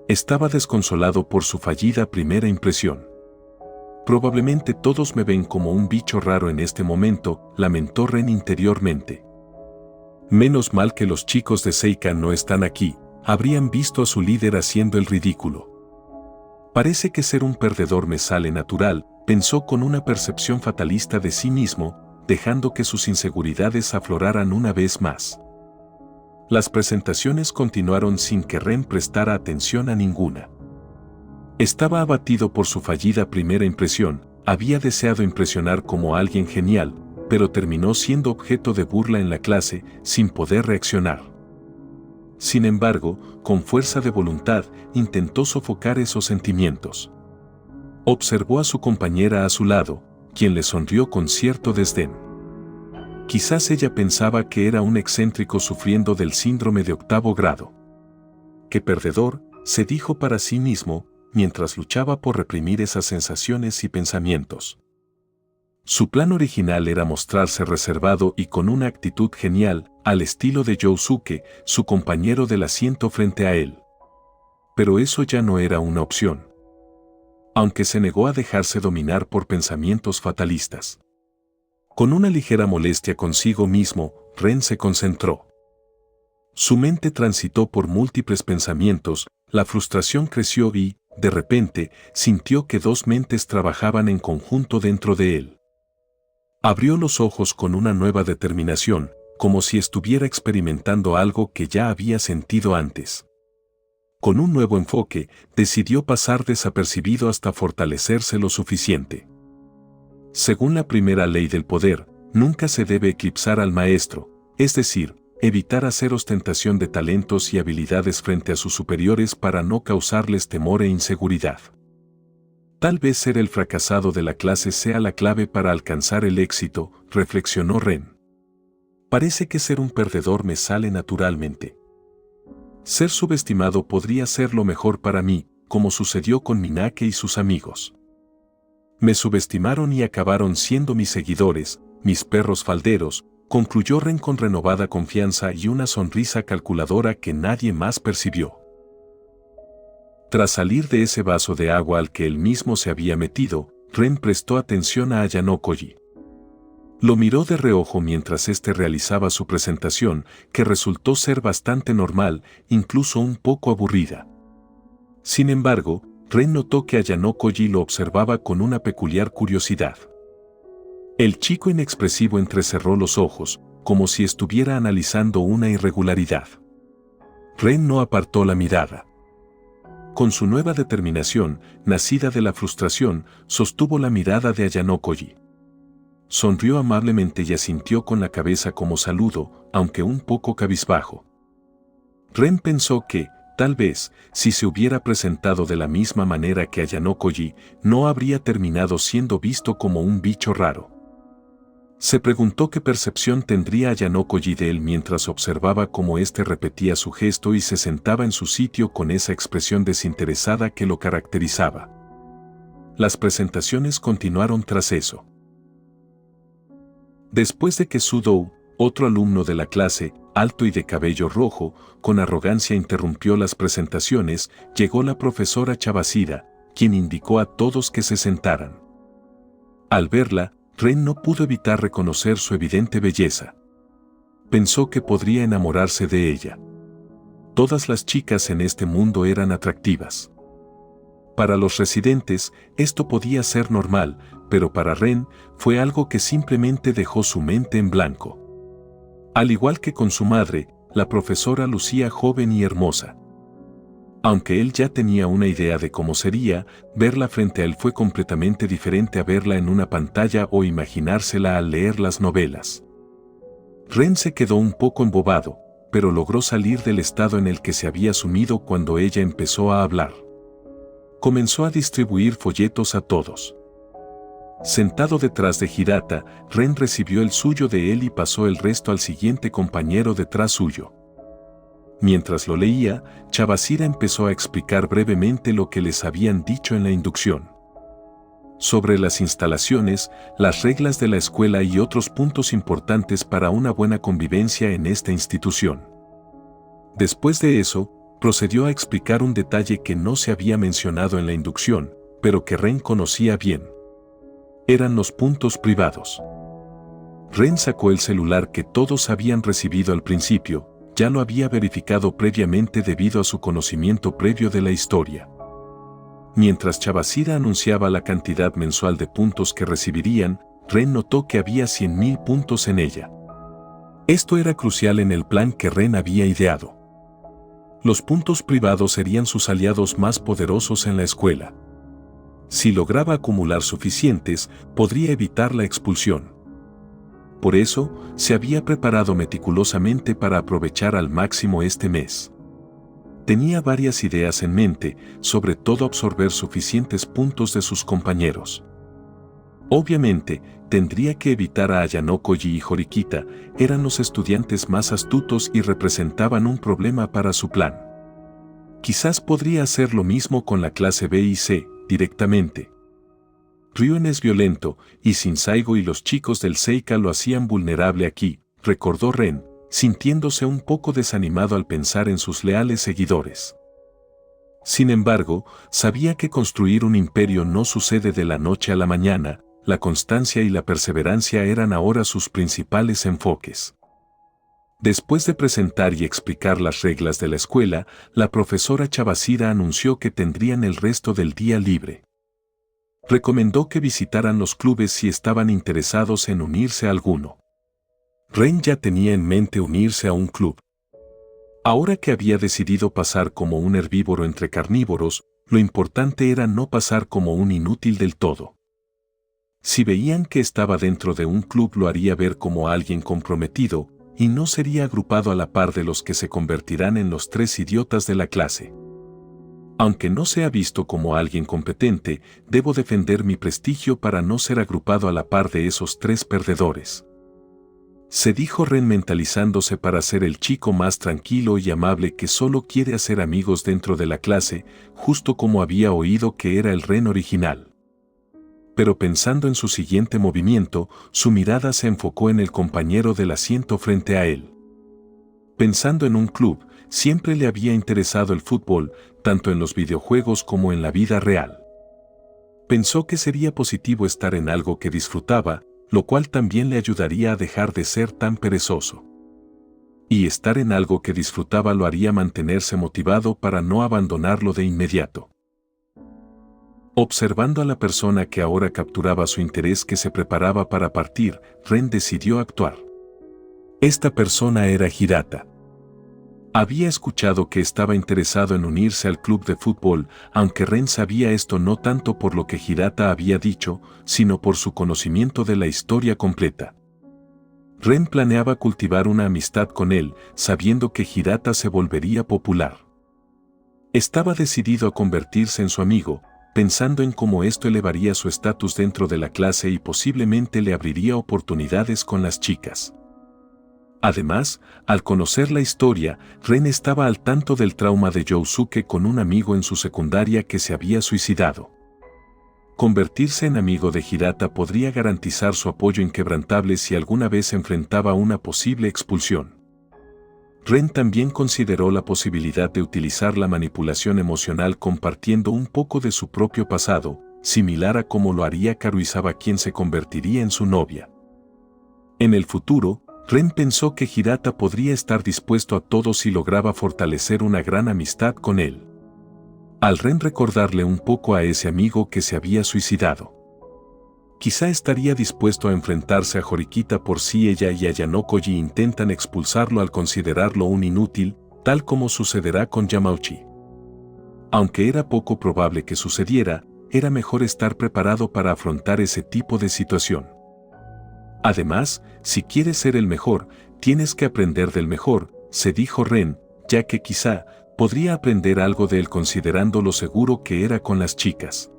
Estaba desconsolado por su fallida primera impresión. Probablemente todos me ven como un bicho raro en este momento, lamentó Ren interiormente. Menos mal que los chicos de Seika no están aquí, habrían visto a su líder haciendo el ridículo. Parece que ser un perdedor me sale natural, pensó con una percepción fatalista de sí mismo, dejando que sus inseguridades afloraran una vez más. Las presentaciones continuaron sin que Ren prestara atención a ninguna. Estaba abatido por su fallida primera impresión, había deseado impresionar como alguien genial, pero terminó siendo objeto de burla en la clase, sin poder reaccionar. Sin embargo, con fuerza de voluntad, intentó sofocar esos sentimientos. Observó a su compañera a su lado, quien le sonrió con cierto desdén. Quizás ella pensaba que era un excéntrico sufriendo del síndrome de 8º grado. ¡Qué perdedor!, se dijo para sí mismo, mientras luchaba por reprimir esas sensaciones y pensamientos. Su plan original era mostrarse reservado y con una actitud genial, al estilo de Yousuke, su compañero del asiento frente a él. Pero eso ya no era una opción. Aunque se negó a dejarse dominar por pensamientos fatalistas. Con una ligera molestia consigo mismo, Ren se concentró. Su mente transitó por múltiples pensamientos, la frustración creció y, de repente, sintió que dos mentes trabajaban en conjunto dentro de él. Abrió los ojos con una nueva determinación, como si estuviera experimentando algo que ya había sentido antes. Con un nuevo enfoque, decidió pasar desapercibido hasta fortalecerse lo suficiente. Según la primera ley del poder, nunca se debe eclipsar al maestro, es decir, evitar hacer ostentación de talentos y habilidades frente a sus superiores para no causarles temor e inseguridad. Tal vez ser el fracasado de la clase sea la clave para alcanzar el éxito, reflexionó Ren. Parece que ser un perdedor me sale naturalmente. Ser subestimado podría ser lo mejor para mí, como sucedió con Minake y sus amigos. Me subestimaron y acabaron siendo mis seguidores, mis perros falderos, concluyó Ren con renovada confianza y una sonrisa calculadora que nadie más percibió. Tras salir de ese vaso de agua al que él mismo se había metido, Ren prestó atención a Ayanokoji. Lo miró de reojo mientras éste realizaba su presentación, que resultó ser bastante normal, incluso un poco aburrida. Sin embargo, Ren notó que Ayanokoji lo observaba con una peculiar curiosidad. El chico inexpresivo entrecerró los ojos, como si estuviera analizando una irregularidad. Ren no apartó la mirada. Con su nueva determinación, nacida de la frustración, sostuvo la mirada de Ayanokoji. Sonrió amablemente y asintió con la cabeza como saludo, aunque un poco cabizbajo. Ren pensó que, tal vez, si se hubiera presentado de la misma manera que Ayanokoji, no habría terminado siendo visto como un bicho raro. Se preguntó qué percepción tendría Ayanokoji de él mientras observaba cómo éste repetía su gesto y se sentaba en su sitio con esa expresión desinteresada que lo caracterizaba. Las presentaciones continuaron tras eso. Después de que Sudou, otro alumno de la clase, alto y de cabello rojo, con arrogancia interrumpió las presentaciones, llegó la profesora Chabacira, quien indicó a todos que se sentaran. Al verla, Ren no pudo evitar reconocer su evidente belleza. Pensó que podría enamorarse de ella. Todas las chicas en este mundo eran atractivas. Para los residentes, esto podía ser normal, pero para Ren, fue algo que simplemente dejó su mente en blanco. Al igual que con su madre, la profesora lucía joven y hermosa. Aunque él ya tenía una idea de cómo sería, verla frente a él fue completamente diferente a verla en una pantalla o imaginársela al leer las novelas. Ren se quedó un poco embobado, pero logró salir del estado en el que se había sumido cuando ella empezó a hablar. Comenzó a distribuir folletos a todos. Sentado detrás de Hirata, Ren recibió el suyo de él y pasó el resto al siguiente compañero detrás suyo. Mientras lo leía, Chabacira empezó a explicar brevemente lo que les habían dicho en la inducción. Sobre las instalaciones, las reglas de la escuela y otros puntos importantes para una buena convivencia en esta institución. Después de eso, procedió a explicar un detalle que no se había mencionado en la inducción, pero que Ren conocía bien. Eran los puntos privados. Ren sacó el celular que todos habían recibido al principio, ya lo había verificado previamente debido a su conocimiento previo de la historia. Mientras Chabacira anunciaba la cantidad mensual de puntos que recibirían, Ren notó que había 100.000 puntos en ella. Esto era crucial en el plan que Ren había ideado. Los puntos privados serían sus aliados más poderosos en la escuela. Si lograba acumular suficientes, podría evitar la expulsión. Por eso, se había preparado meticulosamente para aprovechar al máximo este mes. Tenía varias ideas en mente, sobre todo absorber suficientes puntos de sus compañeros. Obviamente, tendría que evitar a Ayano Koji y Horikita, eran los estudiantes más astutos y representaban un problema para su plan. Quizás podría hacer lo mismo con la clase B y C, directamente. Ryuen es violento, y Shinsaigo y los chicos del Seika lo hacían vulnerable aquí, recordó Ren, sintiéndose un poco desanimado al pensar en sus leales seguidores. Sin embargo, sabía que construir un imperio no sucede de la noche a la mañana, la constancia y la perseverancia eran ahora sus principales enfoques. Después de presentar y explicar las reglas de la escuela, la profesora Chabacira anunció que tendrían el resto del día libre. Recomendó que visitaran los clubes si estaban interesados en unirse a alguno. Ren ya tenía en mente unirse a un club. Ahora que había decidido pasar como un herbívoro entre carnívoros, lo importante era no pasar como un inútil del todo. Si veían que estaba dentro de un club lo haría ver como alguien comprometido, y no sería agrupado a la par de los que se convertirán en los 3 idiotas de la clase. Aunque no sea visto como alguien competente, debo defender mi prestigio para no ser agrupado a la par de esos 3 perdedores. Se dijo Ren mentalizándose para ser el chico más tranquilo y amable que solo quiere hacer amigos dentro de la clase, justo como había oído que era el Ren original. Pero pensando en su siguiente movimiento, su mirada se enfocó en el compañero del asiento frente a él. Pensando en un club, siempre le había interesado el fútbol, tanto en los videojuegos como en la vida real. Pensó que sería positivo estar en algo que disfrutaba, lo cual también le ayudaría a dejar de ser tan perezoso. Y estar en algo que disfrutaba lo haría mantenerse motivado para no abandonarlo de inmediato. Observando a la persona que ahora capturaba su interés que se preparaba para partir, Ren decidió actuar. Esta persona era Hirata. Había escuchado que estaba interesado en unirse al club de fútbol, aunque Ren sabía esto no tanto por lo que Hirata había dicho, sino por su conocimiento de la historia completa. Ren planeaba cultivar una amistad con él, sabiendo que Hirata se volvería popular. Estaba decidido a convertirse en su amigo, pensando en cómo esto elevaría su estatus dentro de la clase y posiblemente le abriría oportunidades con las chicas. Además, al conocer la historia, Ren estaba al tanto del trauma de Yousuke con un amigo en su secundaria que se había suicidado. Convertirse en amigo de Hirata podría garantizar su apoyo inquebrantable si alguna vez enfrentaba una posible expulsión. Ren también consideró la posibilidad de utilizar la manipulación emocional compartiendo un poco de su propio pasado, similar a como lo haría Karuizawa quien se convertiría en su novia. En el futuro, Ren pensó que Hirata podría estar dispuesto a todo si lograba fortalecer una gran amistad con él. Al Ren recordarle un poco a ese amigo que se había suicidado. Quizá estaría dispuesto a enfrentarse a Horikita por si ella y Ayano Koji intentan expulsarlo al considerarlo un inútil, tal como sucederá con Yamauchi. Aunque era poco probable que sucediera, era mejor estar preparado para afrontar ese tipo de situación. Además, si quieres ser el mejor, tienes que aprender del mejor, se dijo Ren, ya que quizá podría aprender algo de él considerando lo seguro que era con las chicas.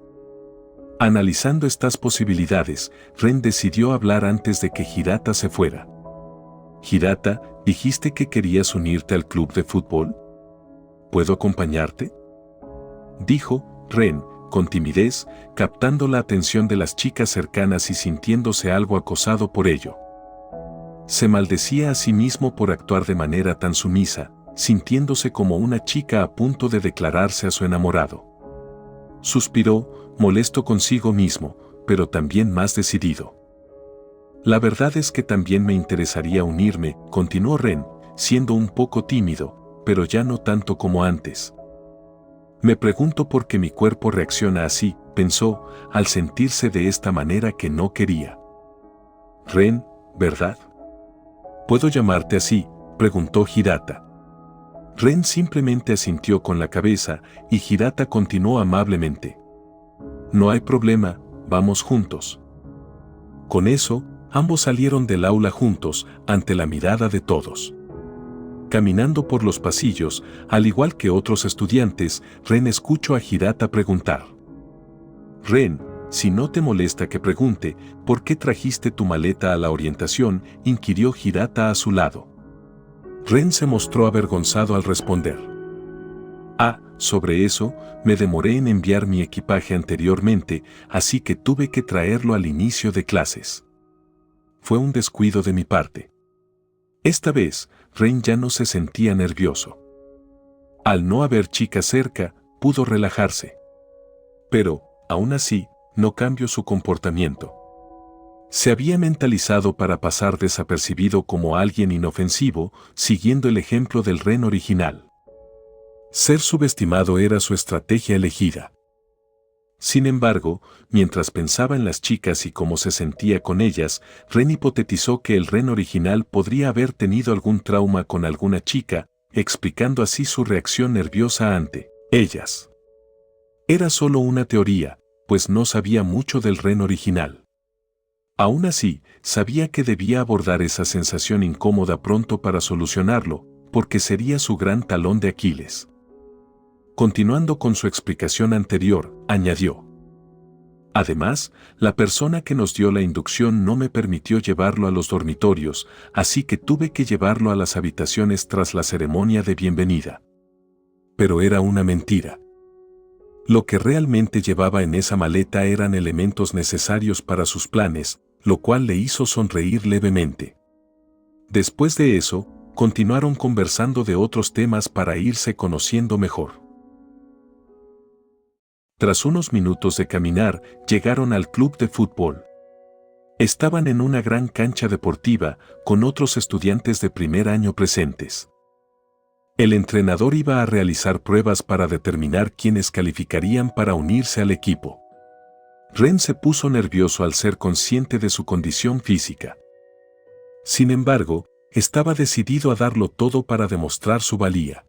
Analizando estas posibilidades, Ren decidió hablar antes de que Hirata se fuera. Hirata, dijiste que querías unirte al club de fútbol. ¿Puedo acompañarte?, dijo Ren, con timidez, captando la atención de las chicas cercanas y sintiéndose algo acosado por ello. Se maldecía a sí mismo por actuar de manera tan sumisa, sintiéndose como una chica a punto de declararse a su enamorado. Suspiró, molesto consigo mismo, pero también más decidido. La verdad es que también me interesaría unirme, continuó Ren, siendo un poco tímido, pero ya no tanto como antes. Me pregunto por qué mi cuerpo reacciona así, pensó, al sentirse de esta manera que no quería. Ren, ¿verdad? ¿Puedo llamarte así?, preguntó Hirata. Ren simplemente asintió con la cabeza y Hirata continuó amablemente. No hay problema, vamos juntos. Con eso, ambos salieron del aula juntos, ante la mirada de todos. Caminando por los pasillos, al igual que otros estudiantes, Ren escuchó a Hirata preguntar. Ren, si no te molesta que pregunte, ¿por qué trajiste tu maleta a la orientación?, inquirió Hirata a su lado. Ren se mostró avergonzado al responder. Sobre eso, me demoré en enviar mi equipaje anteriormente, así que tuve que traerlo al inicio de clases. Fue un descuido de mi parte. Esta vez, Ren ya no se sentía nervioso. Al no haber chicas cerca, pudo relajarse. Pero, aún así, no cambió su comportamiento. Se había mentalizado para pasar desapercibido como alguien inofensivo, siguiendo el ejemplo del Ren original. Ser subestimado era su estrategia elegida. Sin embargo, mientras pensaba en las chicas y cómo se sentía con ellas, Ren hipotetizó que el Ren original podría haber tenido algún trauma con alguna chica, explicando así su reacción nerviosa ante ellas. Era solo una teoría, pues no sabía mucho del Ren original. Aún así, sabía que debía abordar esa sensación incómoda pronto para solucionarlo, porque sería su gran talón de Aquiles. Continuando con su explicación anterior, añadió. Además, la persona que nos dio la inducción no me permitió llevarlo a los dormitorios, así que tuve que llevarlo a las habitaciones tras la ceremonia de bienvenida. Pero era una mentira. Lo que realmente llevaba en esa maleta eran elementos necesarios para sus planes, lo cual le hizo sonreír levemente. Después de eso, continuaron conversando de otros temas para irse conociendo mejor. Tras unos minutos de caminar, llegaron al club de fútbol. Estaban en una gran cancha deportiva, con otros estudiantes de primer año presentes. El entrenador iba a realizar pruebas para determinar quiénes calificarían para unirse al equipo. Ren se puso nervioso al ser consciente de su condición física. Sin embargo, estaba decidido a darlo todo para demostrar su valía.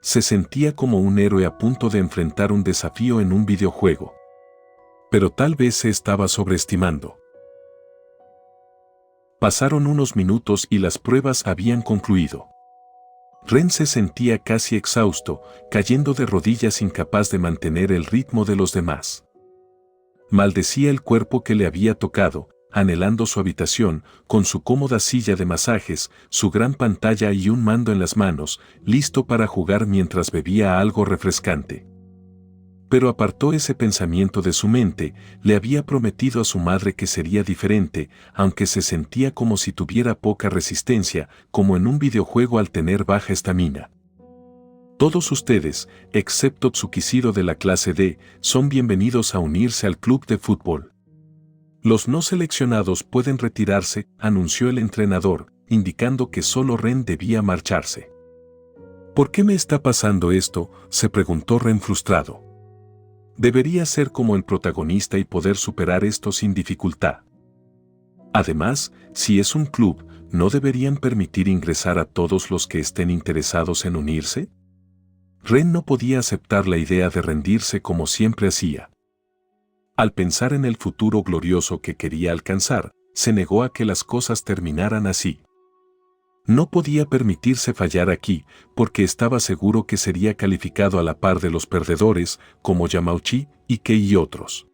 Se sentía como un héroe a punto de enfrentar un desafío en un videojuego. Pero tal vez se estaba sobreestimando. Pasaron unos minutos y las pruebas habían concluido. Ren se sentía casi exhausto, cayendo de rodillas incapaz de mantener el ritmo de los demás. Maldecía el cuerpo que le había tocado, anhelando su habitación, con su cómoda silla de masajes, su gran pantalla y un mando en las manos, listo para jugar mientras bebía algo refrescante. Pero apartó ese pensamiento de su mente, le había prometido a su madre que sería diferente, aunque se sentía como si tuviera poca resistencia, como en un videojuego al tener baja estamina. Todos ustedes, excepto Tsukishiro de la clase D, son bienvenidos a unirse al club de fútbol. Los no seleccionados pueden retirarse, anunció el entrenador, indicando que solo Ren debía marcharse. ¿Por qué me está pasando esto?, se preguntó Ren frustrado. Debería ser como el protagonista y poder superar esto sin dificultad. Además, si es un club, ¿no deberían permitir ingresar a todos los que estén interesados en unirse? Ren no podía aceptar la idea de rendirse como siempre hacía. Al pensar en el futuro glorioso que quería alcanzar, se negó a que las cosas terminaran así. No podía permitirse fallar aquí, porque estaba seguro que sería calificado a la par de los perdedores, como Yamauchi, Ike y otros.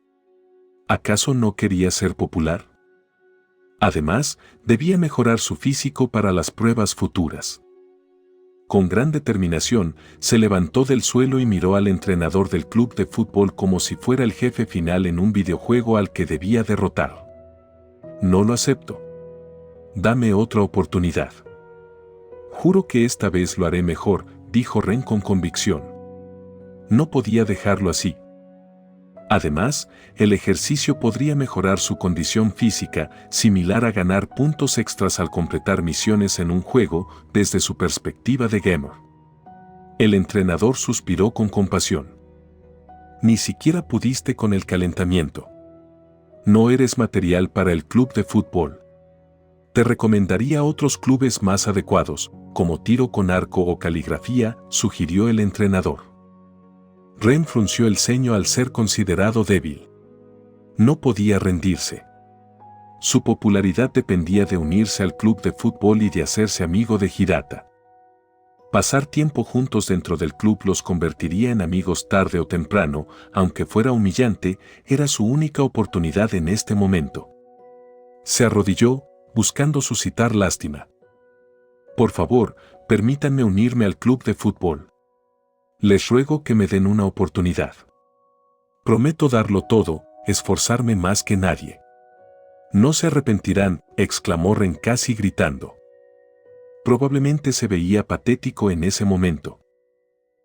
¿Acaso no quería ser popular? Además, debía mejorar su físico para las pruebas futuras. Con gran determinación, se levantó del suelo y miró al entrenador del club de fútbol como si fuera el jefe final en un videojuego al que debía derrotar. No lo acepto. Dame otra oportunidad. Juro que esta vez lo haré mejor, dijo Ren con convicción. No podía dejarlo así. Además, el ejercicio podría mejorar su condición física, similar a ganar puntos extras al completar misiones en un juego desde su perspectiva de gamer. El entrenador suspiró con compasión. Ni siquiera pudiste con el calentamiento. No eres material para el club de fútbol. Te recomendaría otros clubes más adecuados, como tiro con arco o caligrafía, sugirió el entrenador. Ren frunció el ceño al ser considerado débil. No podía rendirse. Su popularidad dependía de unirse al club de fútbol y de hacerse amigo de Hirata. Pasar tiempo juntos dentro del club los convertiría en amigos tarde o temprano, aunque fuera humillante, era su única oportunidad en este momento. Se arrodilló, buscando suscitar lástima. Por favor, permítanme unirme al club de fútbol. Les ruego que me den una oportunidad. Prometo darlo todo, esforzarme más que nadie. No se arrepentirán, exclamó Ren casi gritando. Probablemente se veía patético en ese momento.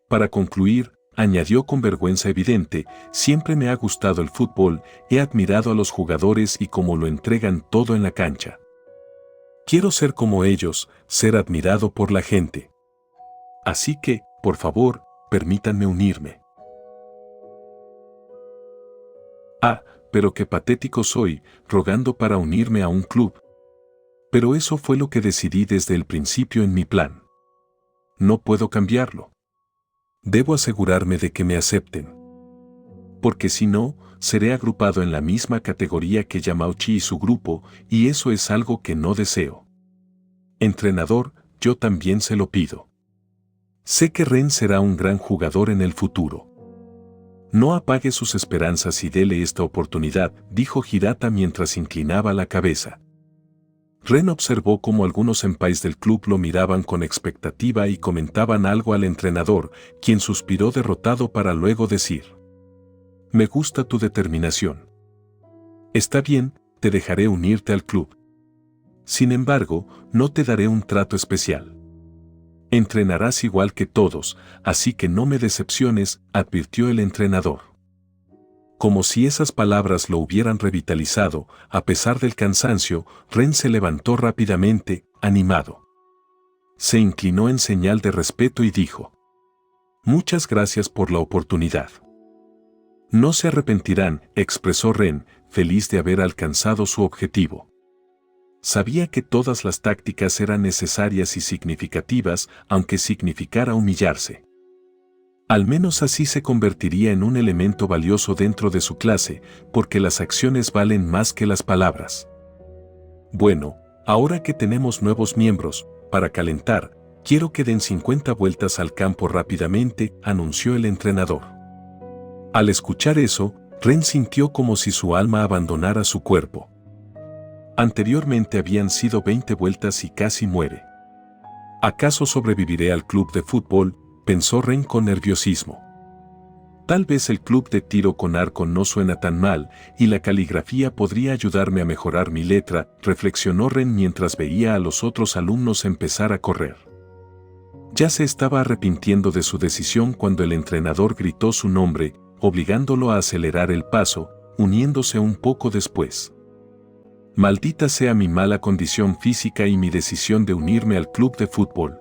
Para concluir, añadió con vergüenza evidente, siempre me ha gustado el fútbol, he admirado a los jugadores y cómo lo entregan todo en la cancha. Quiero ser como ellos, ser admirado por la gente. Así que, por favor, permítanme unirme. Ah, pero qué patético soy, rogando para unirme a un club. Pero eso fue lo que decidí desde el principio en mi plan. No puedo cambiarlo. Debo asegurarme de que me acepten. Porque si no, seré agrupado en la misma categoría que Yamauchi y su grupo, y eso es algo que no deseo. Entrenador, yo también se lo pido. Sé que Ren será un gran jugador en el futuro. No apague sus esperanzas y dele esta oportunidad, dijo Hirata mientras inclinaba la cabeza. Ren observó cómo algunos senpais del club lo miraban con expectativa y comentaban algo al entrenador, quien suspiró derrotado para luego decir: Me gusta tu determinación. Está bien, te dejaré unirte al club. Sin embargo, no te daré un trato especial. Entrenarás igual que todos, así que no me decepciones, advirtió el entrenador. Como si esas palabras lo hubieran revitalizado, a pesar del cansancio, Ren se levantó rápidamente, animado. Se inclinó en señal de respeto y dijo: Muchas gracias por la oportunidad. No se arrepentirán, expresó Ren, feliz de haber alcanzado su objetivo. Sabía que todas las tácticas eran necesarias y significativas, aunque significara humillarse. Al menos así se convertiría en un elemento valioso dentro de su clase, porque las acciones valen más que las palabras. Bueno, ahora que tenemos nuevos miembros, para calentar, quiero que den 50 vueltas al campo rápidamente, anunció el entrenador. Al escuchar eso, Ren sintió como si su alma abandonara su cuerpo. Anteriormente habían sido 20 vueltas y casi muere. ¿Acaso sobreviviré al club de fútbol?, pensó Ren con nerviosismo. Tal vez el club de tiro con arco no suena tan mal, y la caligrafía podría ayudarme a mejorar mi letra, reflexionó Ren mientras veía a los otros alumnos empezar a correr. Ya se estaba arrepintiendo de su decisión cuando el entrenador gritó su nombre, obligándolo a acelerar el paso, uniéndose un poco después. Maldita sea mi mala condición física y mi decisión de unirme al club de fútbol.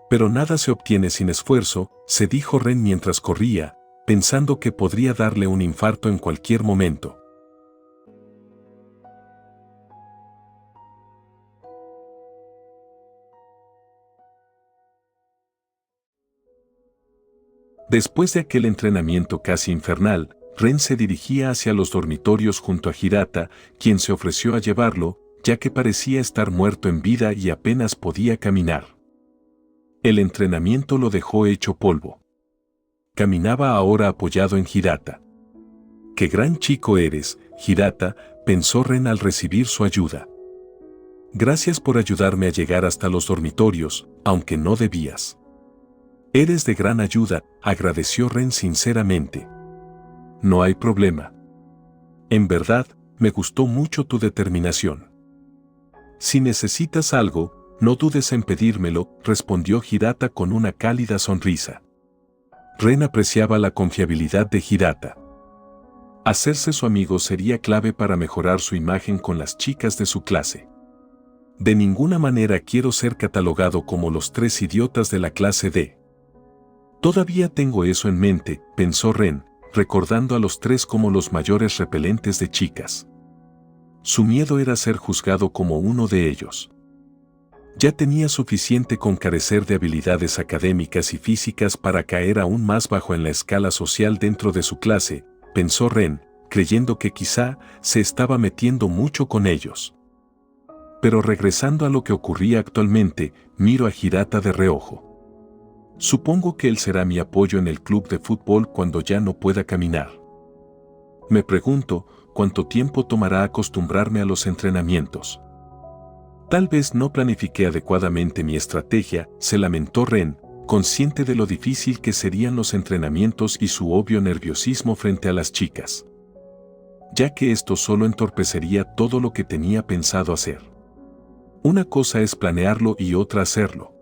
Pero nada se obtiene sin esfuerzo, se dijo Ren mientras corría, pensando que podría darle un infarto en cualquier momento. Después de aquel entrenamiento casi infernal, Ren se dirigía hacia los dormitorios junto a Hirata, quien se ofreció a llevarlo, ya que parecía estar muerto en vida y apenas podía caminar. El entrenamiento lo dejó hecho polvo. Caminaba ahora apoyado en Hirata. «Qué gran chico eres, Hirata», pensó Ren al recibir su ayuda. «Gracias por ayudarme a llegar hasta los dormitorios, aunque no debías». «Eres de gran ayuda», agradeció Ren sinceramente. «No hay problema. En verdad, me gustó mucho tu determinación. Si necesitas algo, no dudes en pedírmelo», respondió Hirata con una cálida sonrisa. Ren apreciaba la confiabilidad de Hirata. Hacerse su amigo sería clave para mejorar su imagen con las chicas de su clase. «De ninguna manera quiero ser catalogado como los 3 idiotas de la clase D». «Todavía tengo eso en mente», pensó Ren, recordando a los 3 como los mayores repelentes de chicas. Su miedo era ser juzgado como uno de ellos. Ya tenía suficiente con carecer de habilidades académicas y físicas para caer aún más bajo en la escala social dentro de su clase, pensó Ren, creyendo que quizá se estaba metiendo mucho con ellos. Pero regresando a lo que ocurría actualmente, miro a Hirata de reojo. Supongo que él será mi apoyo en el club de fútbol cuando ya no pueda caminar. Me pregunto, ¿cuánto tiempo tomará acostumbrarme a los entrenamientos? Tal vez no planifiqué adecuadamente mi estrategia, se lamentó Ren, consciente de lo difícil que serían los entrenamientos y su obvio nerviosismo frente a las chicas. Ya que esto solo entorpecería todo lo que tenía pensado hacer. Una cosa es planearlo y otra hacerlo.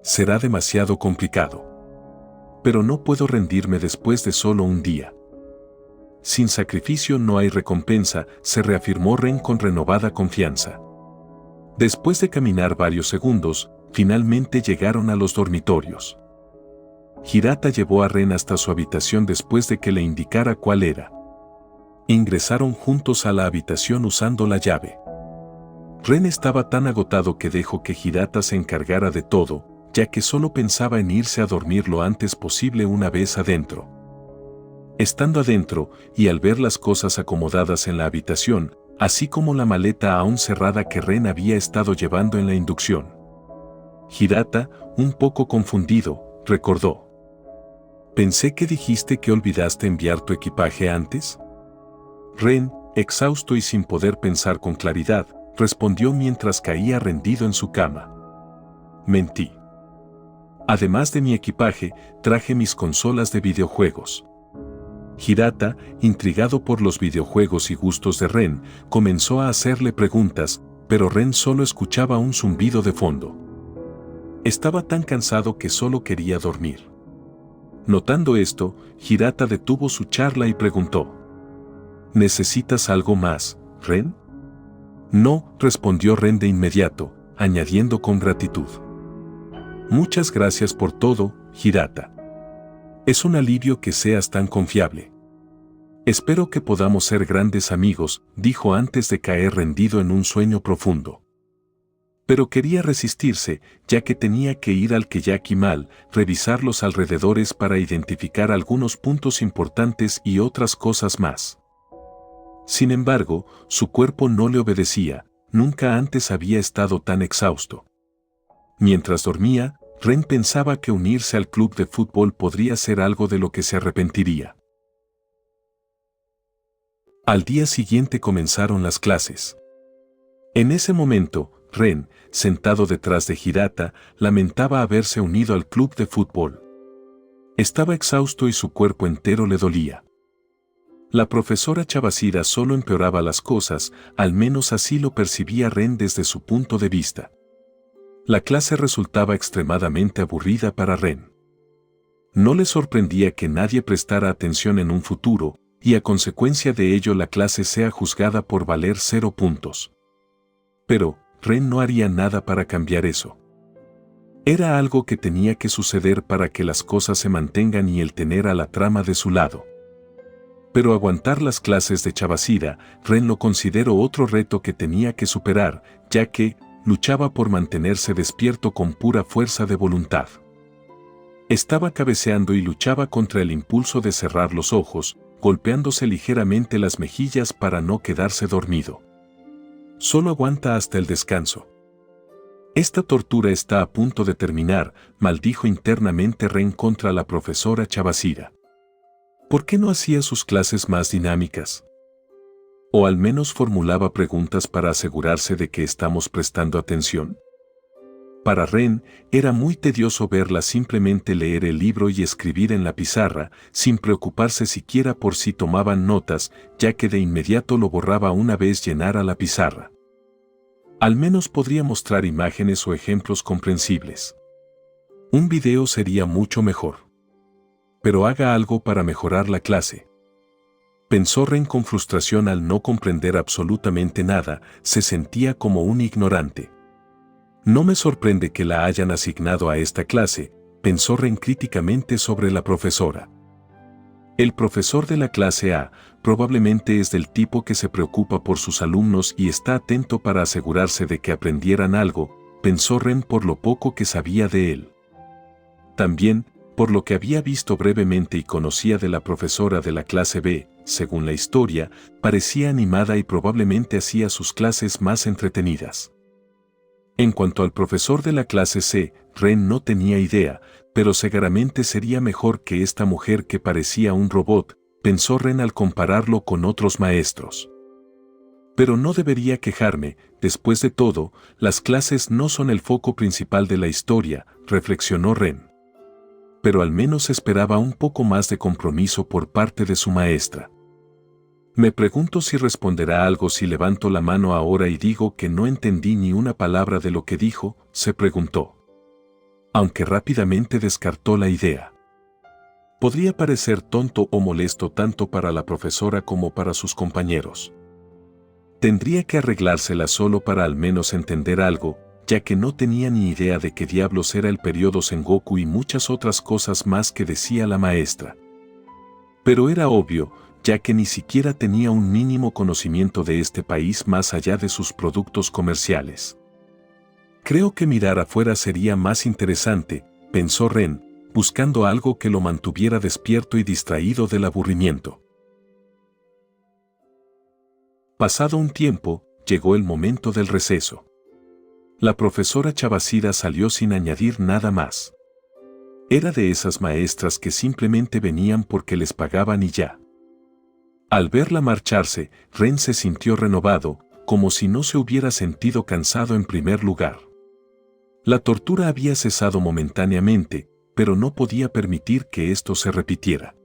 Será demasiado complicado. Pero no puedo rendirme después de solo un día. Sin sacrificio no hay recompensa, se reafirmó Ren con renovada confianza. Después de caminar varios segundos, finalmente llegaron a los dormitorios. Hirata llevó a Ren hasta su habitación después de que le indicara cuál era. Ingresaron juntos a la habitación usando la llave. Ren estaba tan agotado que dejó que Hirata se encargara de todo, ya que solo pensaba en irse a dormir lo antes posible una vez adentro. Estando adentro, y al ver las cosas acomodadas en la habitación, así como la maleta aún cerrada que Ren había estado llevando en la inducción. Hirata, un poco confundido, recordó. «Pensé que dijiste que olvidaste enviar tu equipaje antes». Ren, exhausto y sin poder pensar con claridad, respondió mientras caía rendido en su cama. «Mentí. Además de mi equipaje, traje mis consolas de videojuegos». Hirata, intrigado por los videojuegos y gustos de Ren, comenzó a hacerle preguntas, pero Ren solo escuchaba un zumbido de fondo. Estaba tan cansado que solo quería dormir. Notando esto, Hirata detuvo su charla y preguntó: «¿Necesitas algo más, Ren?». «No», respondió Ren de inmediato, añadiendo con gratitud: «Muchas gracias por todo, Hirata. Es un alivio que seas tan confiable. Espero que podamos ser grandes amigos», dijo antes de caer rendido en un sueño profundo. Pero quería resistirse, ya que tenía que ir al Keyakimal, revisar los alrededores para identificar algunos puntos importantes y otras cosas más. Sin embargo, su cuerpo no le obedecía, nunca antes había estado tan exhausto. Mientras dormía, Ren pensaba que unirse al club de fútbol podría ser algo de lo que se arrepentiría. Al día siguiente comenzaron las clases. En ese momento, Ren, sentado detrás de Hirata, lamentaba haberse unido al club de fútbol. Estaba exhausto y su cuerpo entero le dolía. La profesora Chabacira solo empeoraba las cosas, al menos así lo percibía Ren desde su punto de vista. La clase resultaba extremadamente aburrida para Ren. No le sorprendía que nadie prestara atención en un futuro, y a consecuencia de ello la clase sea juzgada por valer 0 puntos. Pero, Ren no haría nada para cambiar eso. Era algo que tenía que suceder para que las cosas se mantengan y él tener a la trama de su lado. Pero aguantar las clases de Chabacira, Ren lo consideró otro reto que tenía que superar, ya que luchaba por mantenerse despierto con pura fuerza de voluntad. Estaba cabeceando y luchaba contra el impulso de cerrar los ojos, golpeándose ligeramente las mejillas para no quedarse dormido. Solo aguanta hasta el descanso. Esta tortura está a punto de terminar, maldijo internamente Ren contra la profesora Chabacira. ¿Por qué no hacía sus clases más dinámicas? O al menos formulaba preguntas para asegurarse de que estamos prestando atención. Para Ren, era muy tedioso verla simplemente leer el libro y escribir en la pizarra, sin preocuparse siquiera por si tomaban notas, ya que de inmediato lo borraba una vez llenara la pizarra. Al menos podría mostrar imágenes o ejemplos comprensibles. Un video sería mucho mejor. Pero haga algo para mejorar la clase. Pensó Ren con frustración al no comprender absolutamente nada, se sentía como un ignorante. No me sorprende que la hayan asignado a esta clase, pensó Ren críticamente sobre la profesora. El profesor de la clase A probablemente es del tipo que se preocupa por sus alumnos y está atento para asegurarse de que aprendieran algo, pensó Ren por lo poco que sabía de él. También, por lo que había visto brevemente y conocía de la profesora de la clase B, según la historia, parecía animada y probablemente hacía sus clases más entretenidas. En cuanto al profesor de la clase C, Ren no tenía idea, pero seguramente sería mejor que esta mujer que parecía un robot, pensó Ren al compararlo con otros maestros. Pero no debería quejarme, después de todo, las clases no son el foco principal de la historia, reflexionó Ren. Pero al menos esperaba un poco más de compromiso por parte de su maestra. Me pregunto si responderá algo si levanto la mano ahora y digo que no entendí ni una palabra de lo que dijo, se preguntó. Aunque rápidamente descartó la idea. Podría parecer tonto o molesto tanto para la profesora como para sus compañeros. Tendría que arreglársela solo para al menos entender algo, ya que no tenía ni idea de qué diablos era el periodo Sengoku y muchas otras cosas más que decía la maestra. Pero era obvio, ya que ni siquiera tenía un mínimo conocimiento de este país más allá de sus productos comerciales. Creo que mirar afuera sería más interesante, pensó Ren, buscando algo que lo mantuviera despierto y distraído del aburrimiento. Pasado un tiempo, llegó el momento del receso. La profesora Chabacida salió sin añadir nada más. Era de esas maestras que simplemente venían porque les pagaban y ya. Al verla marcharse, Ren se sintió renovado, como si no se hubiera sentido cansado en primer lugar. La tortura había cesado momentáneamente, pero no podía permitir que esto se repitiera.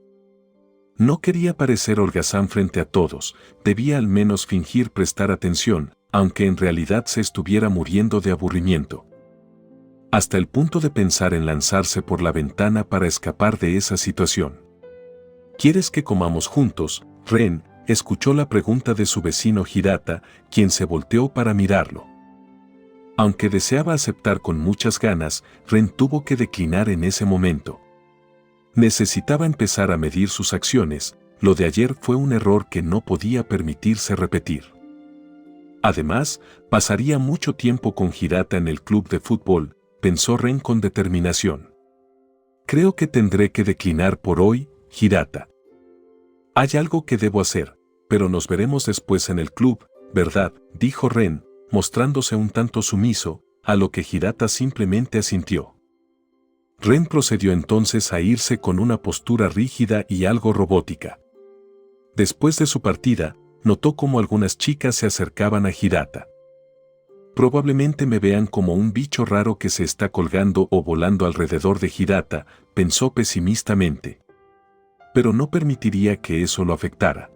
No quería parecer holgazán frente a todos, debía al menos fingir prestar atención, aunque en realidad se estuviera muriendo de aburrimiento. Hasta el punto de pensar en lanzarse por la ventana para escapar de esa situación. ¿Quieres que comamos juntos, Ren? Escuchó la pregunta de su vecino Hirata, quien se volteó para mirarlo. Aunque deseaba aceptar con muchas ganas, Ren tuvo que declinar en ese momento. Necesitaba empezar a medir sus acciones, lo de ayer fue un error que no podía permitirse repetir. Además, pasaría mucho tiempo con Hirata en el club de fútbol, pensó Ren con determinación. Creo que tendré que declinar por hoy, Hirata. Hay algo que debo hacer, pero nos veremos después en el club, ¿verdad?, dijo Ren, mostrándose un tanto sumiso, a lo que Hirata simplemente asintió. Ren procedió entonces a irse con una postura rígida y algo robótica. Después de su partida, notó cómo algunas chicas se acercaban a Hirata. Probablemente me vean como un bicho raro que se está colgando o volando alrededor de Hirata, pensó pesimistamente. Pero no permitiría que eso lo afectara.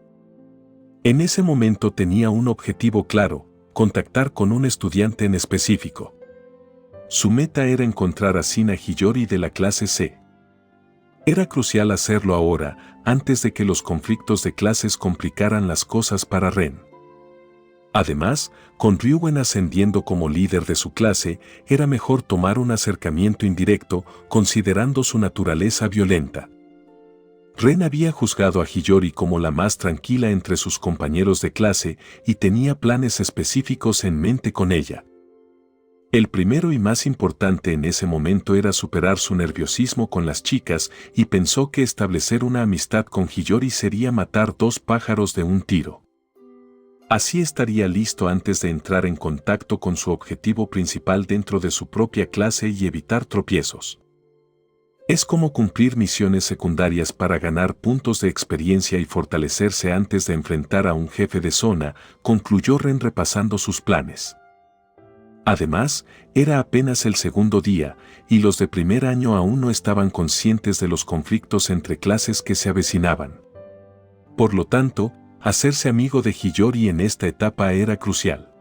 En ese momento tenía un objetivo claro, contactar con un estudiante en específico. Su meta era encontrar a Sina Hiyori de la clase C. Era crucial hacerlo ahora, antes de que los conflictos de clases complicaran las cosas para Ren. Además, con Ryugen ascendiendo como líder de su clase, era mejor tomar un acercamiento indirecto, considerando su naturaleza violenta. Ren había juzgado a Hiyori como la más tranquila entre sus compañeros de clase y tenía planes específicos en mente con ella. El primero y más importante en ese momento era superar su nerviosismo con las chicas y pensó que establecer una amistad con Hiyori sería matar dos pájaros de un tiro. Así estaría listo antes de entrar en contacto con su objetivo principal dentro de su propia clase y evitar tropiezos. Es como cumplir misiones secundarias para ganar puntos de experiencia y fortalecerse antes de enfrentar a un jefe de zona, concluyó Ren repasando sus planes. Además, era apenas el segundo día, y los de primer año aún no estaban conscientes de los conflictos entre clases que se avecinaban. Por lo tanto, hacerse amigo de Hiyori en esta etapa era crucial.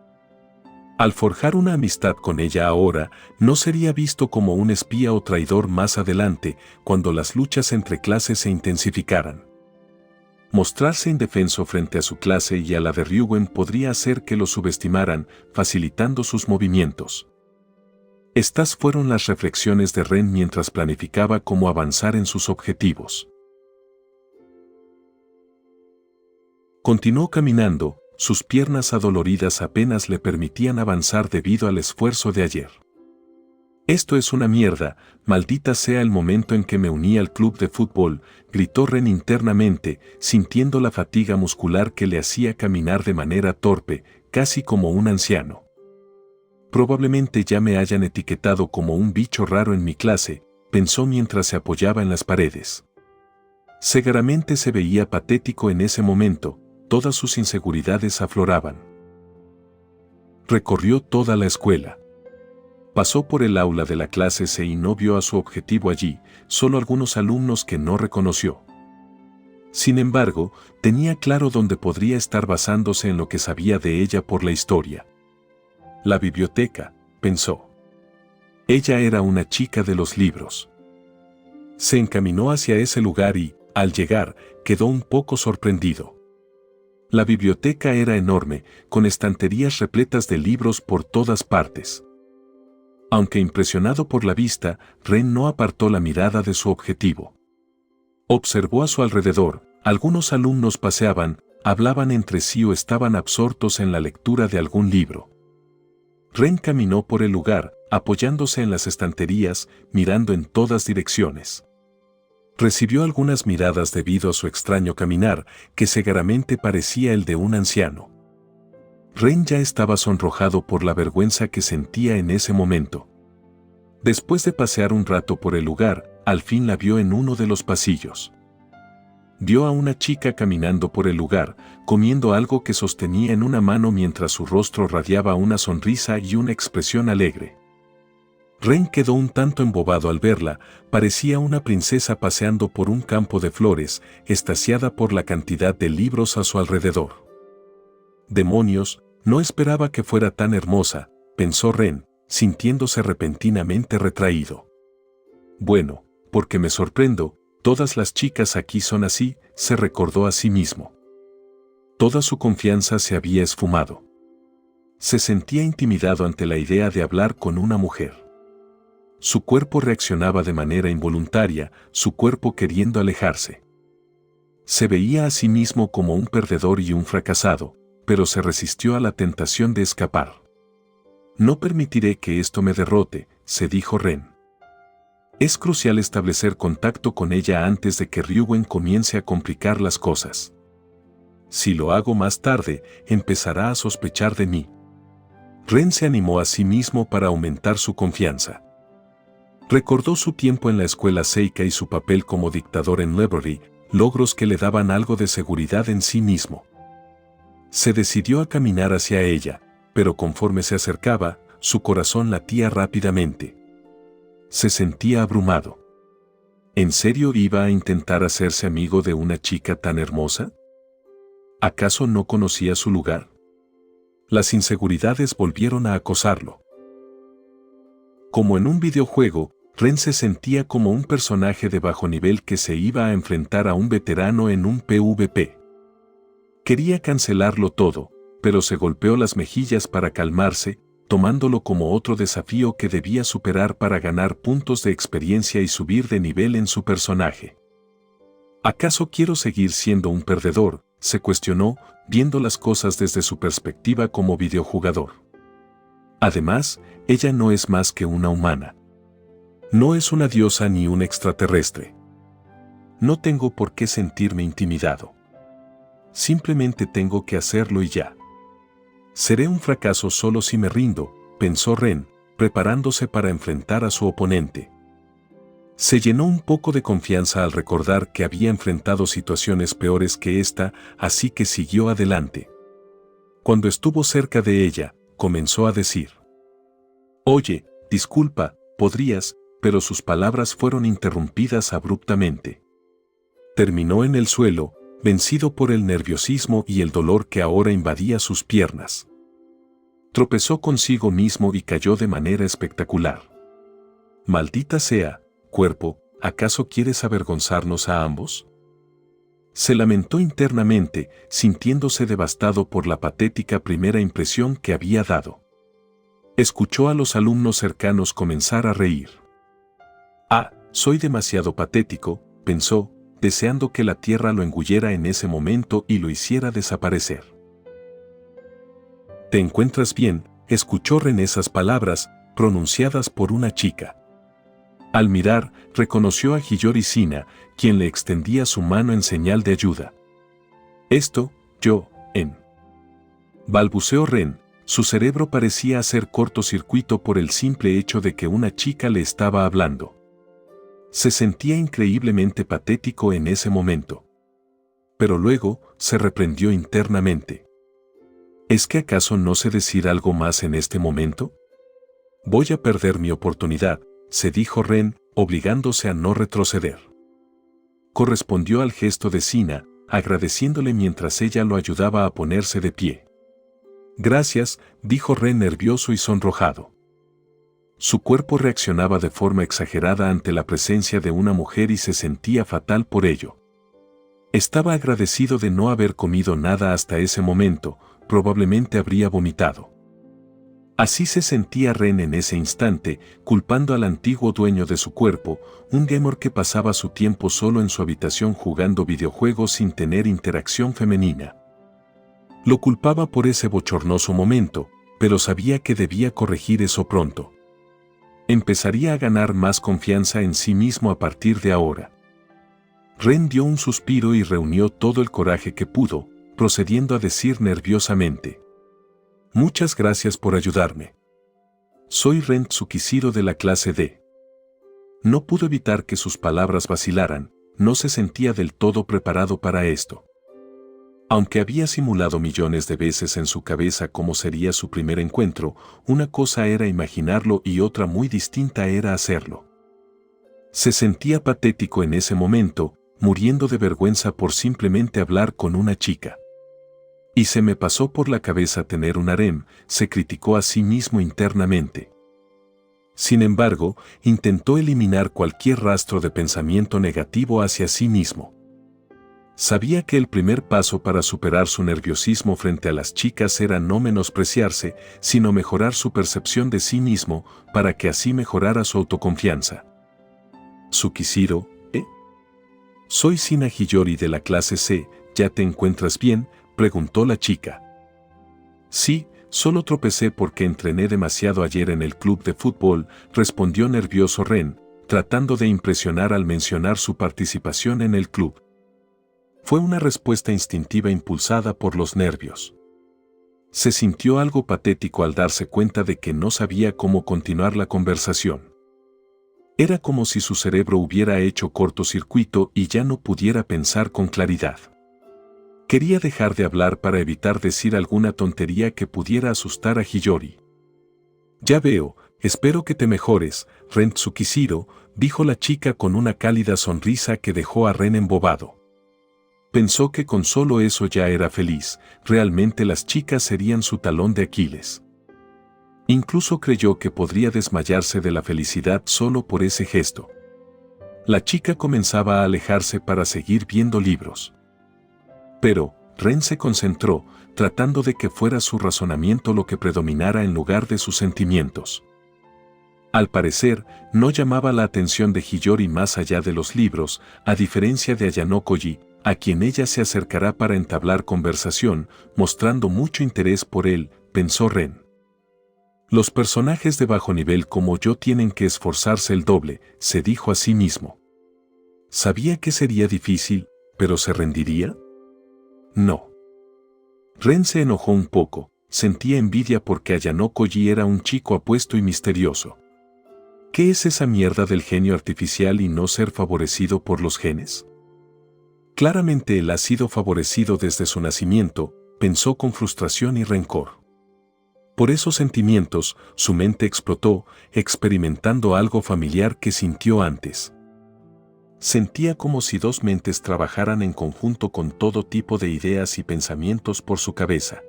Al forjar una amistad con ella ahora, no sería visto como un espía o traidor más adelante, cuando las luchas entre clases se intensificaran. Mostrarse indefenso frente a su clase y a la de Ryugen podría hacer que lo subestimaran, facilitando sus movimientos. Estas fueron las reflexiones de Ren mientras planificaba cómo avanzar en sus objetivos. Continuó caminando, sus piernas adoloridas apenas le permitían avanzar debido al esfuerzo de ayer. «Esto es una mierda, maldita sea el momento en que me uní al club de fútbol», gritó Ren internamente, sintiendo la fatiga muscular que le hacía caminar de manera torpe, casi como un anciano. «Probablemente ya me hayan etiquetado como un bicho raro en mi clase», pensó mientras se apoyaba en las paredes. Seguramente se veía patético en ese momento, todas sus inseguridades afloraban. Recorrió toda la escuela. Pasó por el aula de la clase C y no vio a su objetivo allí, solo algunos alumnos que no reconoció. Sin embargo, tenía claro dónde podría estar basándose en lo que sabía de ella por la historia. La biblioteca, pensó. Ella era una chica de los libros. Se encaminó hacia ese lugar y, al llegar, quedó un poco sorprendido. La biblioteca era enorme, con estanterías repletas de libros por todas partes. Aunque impresionado por la vista, Ren no apartó la mirada de su objetivo. Observó a su alrededor, algunos alumnos paseaban, hablaban entre sí o estaban absortos en la lectura de algún libro. Ren caminó por el lugar, apoyándose en las estanterías, mirando en todas direcciones. Recibió algunas miradas debido a su extraño caminar, que seguramente parecía el de un anciano. Ren ya estaba sonrojado por la vergüenza que sentía en ese momento. Después de pasear un rato por el lugar, al fin la vio en uno de los pasillos. Vio a una chica caminando por el lugar, comiendo algo que sostenía en una mano mientras su rostro radiaba una sonrisa y una expresión alegre. Ren quedó un tanto embobado al verla, parecía una princesa paseando por un campo de flores, extasiada por la cantidad de libros a su alrededor. «Demonios, no esperaba que fuera tan hermosa», pensó Ren, sintiéndose repentinamente retraído. «Bueno, porque me sorprendo, todas las chicas aquí son así», se recordó a sí mismo. Toda su confianza se había esfumado. Se sentía intimidado ante la idea de hablar con una mujer. Su cuerpo reaccionaba de manera involuntaria, su cuerpo queriendo alejarse. Se veía a sí mismo como un perdedor y un fracasado, pero se resistió a la tentación de escapar. «No permitiré que esto me derrote», se dijo Ren. Es crucial establecer contacto con ella antes de que Ryugen comience a complicar las cosas. Si lo hago más tarde, empezará a sospechar de mí. Ren se animó a sí mismo para aumentar su confianza. Recordó su tiempo en la escuela Seika y su papel como dictador en Library, logros que le daban algo de seguridad en sí mismo. Se decidió a caminar hacia ella, pero conforme se acercaba, su corazón latía rápidamente. Se sentía abrumado. ¿En serio iba a intentar hacerse amigo de una chica tan hermosa? ¿Acaso no conocía su lugar? Las inseguridades volvieron a acosarlo. Como en un videojuego, Ren se sentía como un personaje de bajo nivel que se iba a enfrentar a un veterano en un PvP. Quería cancelarlo todo, pero se golpeó las mejillas para calmarse, tomándolo como otro desafío que debía superar para ganar puntos de experiencia y subir de nivel en su personaje. ¿Acaso quiero seguir siendo un perdedor?, se cuestionó, viendo las cosas desde su perspectiva como videojugador. Además, ella no es más que una humana. No es una diosa ni un extraterrestre. No tengo por qué sentirme intimidado. Simplemente tengo que hacerlo y ya. Seré un fracaso solo si me rindo, pensó Ren, preparándose para enfrentar a su oponente. Se llenó un poco de confianza al recordar que había enfrentado situaciones peores que esta, así que siguió adelante. Cuando estuvo cerca de ella, comenzó a decir: «Oye, disculpa, podrías», pero sus palabras fueron interrumpidas abruptamente. Terminó en el suelo, vencido por el nerviosismo y el dolor que ahora invadía sus piernas. Tropezó consigo mismo y cayó de manera espectacular. «Maldita sea, cuerpo, ¿acaso quieres avergonzarnos a ambos?», se lamentó internamente, sintiéndose devastado por la patética primera impresión que había dado. Escuchó a los alumnos cercanos comenzar a reír. «Ah, soy demasiado patético», pensó, deseando que la tierra lo engullera en ese momento y lo hiciera desaparecer. «¿Te encuentras bien?», escuchó Ren esas palabras, pronunciadas por una chica. Al mirar, reconoció a Hiyori Sina, quien le extendía su mano en señal de ayuda. Balbuceó Ren, su cerebro parecía hacer cortocircuito por el simple hecho de que una chica le estaba hablando. Se sentía increíblemente patético en ese momento. Pero luego, se reprendió internamente. ¿Es que acaso no sé decir algo más en este momento? Voy a perder mi oportunidad, se dijo Ren, obligándose a no retroceder. Correspondió al gesto de Sina, agradeciéndole mientras ella lo ayudaba a ponerse de pie. «Gracias», dijo Ren nervioso y sonrojado. Su cuerpo reaccionaba de forma exagerada ante la presencia de una mujer y se sentía fatal por ello. Estaba agradecido de no haber comido nada hasta ese momento, probablemente habría vomitado. Así se sentía Ren en ese instante, culpando al antiguo dueño de su cuerpo, un gamer que pasaba su tiempo solo en su habitación jugando videojuegos sin tener interacción femenina. Lo culpaba por ese bochornoso momento, pero sabía que debía corregir eso pronto. Empezaría a ganar más confianza en sí mismo a partir de ahora. Ren dio un suspiro y reunió todo el coraje que pudo, procediendo a decir nerviosamente: «Muchas gracias por ayudarme. Soy Ren Tsukishiro de la clase D». No pudo evitar que sus palabras vacilaran, no se sentía del todo preparado para esto. Aunque había simulado millones de veces en su cabeza cómo sería su primer encuentro, una cosa era imaginarlo y otra muy distinta era hacerlo. Se sentía patético en ese momento, muriendo de vergüenza por simplemente hablar con una chica. «Y se me pasó por la cabeza tener un harem», se criticó a sí mismo internamente. Sin embargo, intentó eliminar cualquier rastro de pensamiento negativo hacia sí mismo. Sabía que el primer paso para superar su nerviosismo frente a las chicas era no menospreciarse, sino mejorar su percepción de sí mismo, para que así mejorara su autoconfianza. «Tsukishiro, ¿eh? Soy Sina Hiyori de la clase C, ¿ya te encuentras bien?», preguntó la chica. «Sí, solo tropecé porque entrené demasiado ayer en el club de fútbol», respondió nervioso Ren, tratando de impresionar al mencionar su participación en el club. Fue una respuesta instintiva impulsada por los nervios. Se sintió algo patético al darse cuenta de que no sabía cómo continuar la conversación. Era como si su cerebro hubiera hecho cortocircuito y ya no pudiera pensar con claridad. Quería dejar de hablar para evitar decir alguna tontería que pudiera asustar a Hiyori. «Ya veo, espero que te mejores, Ren Tsukishiro», dijo la chica con una cálida sonrisa que dejó a Ren embobado. Pensó que con solo eso ya era feliz, realmente las chicas serían su talón de Aquiles. Incluso creyó que podría desmayarse de la felicidad solo por ese gesto. La chica comenzaba a alejarse para seguir viendo libros. Pero, Ren se concentró, tratando de que fuera su razonamiento lo que predominara en lugar de sus sentimientos. Al parecer, no llamaba la atención de Hiyori más allá de los libros, a diferencia de Ayano Koji, a quien ella se acercará para entablar conversación, mostrando mucho interés por él, pensó Ren. «Los personajes de bajo nivel como yo tienen que esforzarse el doble», se dijo a sí mismo. Sabía que sería difícil, pero ¿se rendiría? No. Ren se enojó un poco, sentía envidia porque Ayano Koji era un chico apuesto y misterioso. ¿Qué es esa mierda del genio artificial y no ser favorecido por los genes? Claramente él ha sido favorecido desde su nacimiento, pensó con frustración y rencor. Por esos sentimientos, su mente explotó, experimentando algo familiar que sintió antes. Sentía como si dos mentes trabajaran en conjunto con todo tipo de ideas y pensamientos por su cabeza.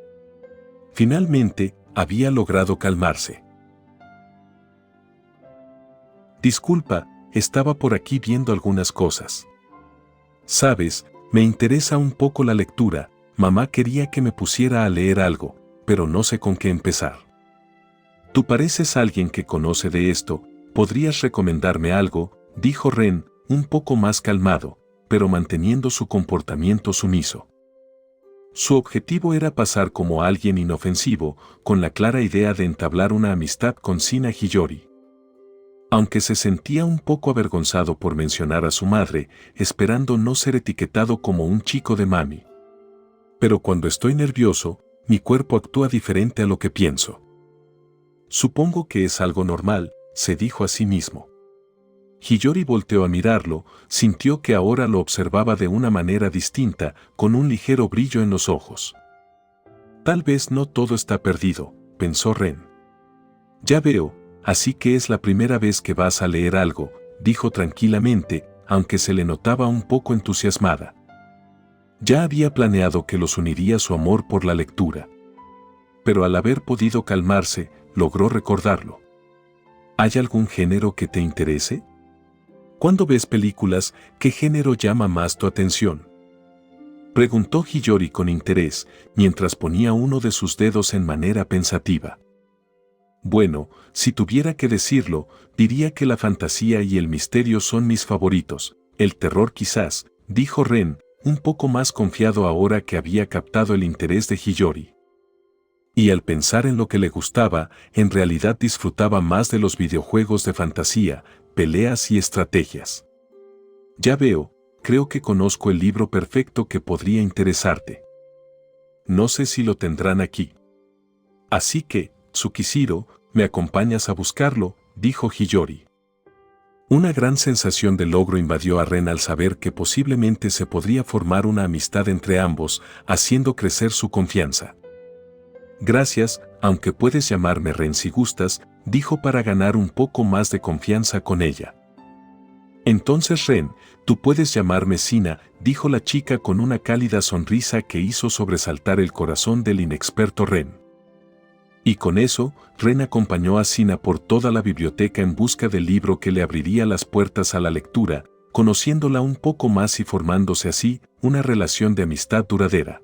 Finalmente, había logrado calmarse. Disculpa, estaba por aquí viendo algunas cosas. Sabes, me interesa un poco la lectura, mamá quería que me pusiera a leer algo, pero no sé con qué empezar. Tú pareces alguien que conoce de esto, ¿podrías recomendarme algo?, dijo Ren, un poco más calmado, pero manteniendo su comportamiento sumiso. Su objetivo era pasar como alguien inofensivo, con la clara idea de entablar una amistad con Sina Hiyori. Aunque se sentía un poco avergonzado por mencionar a su madre, esperando no ser etiquetado como un chico de mami. Pero cuando estoy nervioso, mi cuerpo actúa diferente a lo que pienso. Supongo que es algo normal, se dijo a sí mismo. Hiyori volteó a mirarlo, sintió que ahora lo observaba de una manera distinta, con un ligero brillo en los ojos. Tal vez no todo está perdido, pensó Ren. Ya veo, así que es la primera vez que vas a leer algo, dijo tranquilamente, aunque se le notaba un poco entusiasmada. Ya había planeado que los uniría su amor por la lectura. Pero al haber podido calmarse, logró recordarlo. ¿Hay algún género que te interese? ¿Cuándo ves películas, qué género llama más tu atención?, preguntó Hiyori con interés, mientras ponía uno de sus dedos en manera pensativa. Bueno, si tuviera que decirlo, diría que la fantasía y el misterio son mis favoritos, el terror quizás, dijo Ren, un poco más confiado ahora que había captado el interés de Hiyori. Y al pensar en lo que le gustaba, en realidad disfrutaba más de los videojuegos de fantasía, peleas y estrategias. Ya veo, creo que conozco el libro perfecto que podría interesarte. No sé si lo tendrán aquí. Así que, Tsukishiro, ¿me acompañas a buscarlo?, dijo Hiyori. Una gran sensación de logro invadió a Ren al saber que posiblemente se podría formar una amistad entre ambos, haciendo crecer su confianza. Gracias, aunque puedes llamarme Ren si gustas, dijo para ganar un poco más de confianza con ella. Entonces Ren, tú puedes llamarme Sina, dijo la chica con una cálida sonrisa que hizo sobresaltar el corazón del inexperto Ren. Y con eso, Ren acompañó a Sina por toda la biblioteca en busca del libro que le abriría las puertas a la lectura, conociéndola un poco más y formándose así una relación de amistad duradera.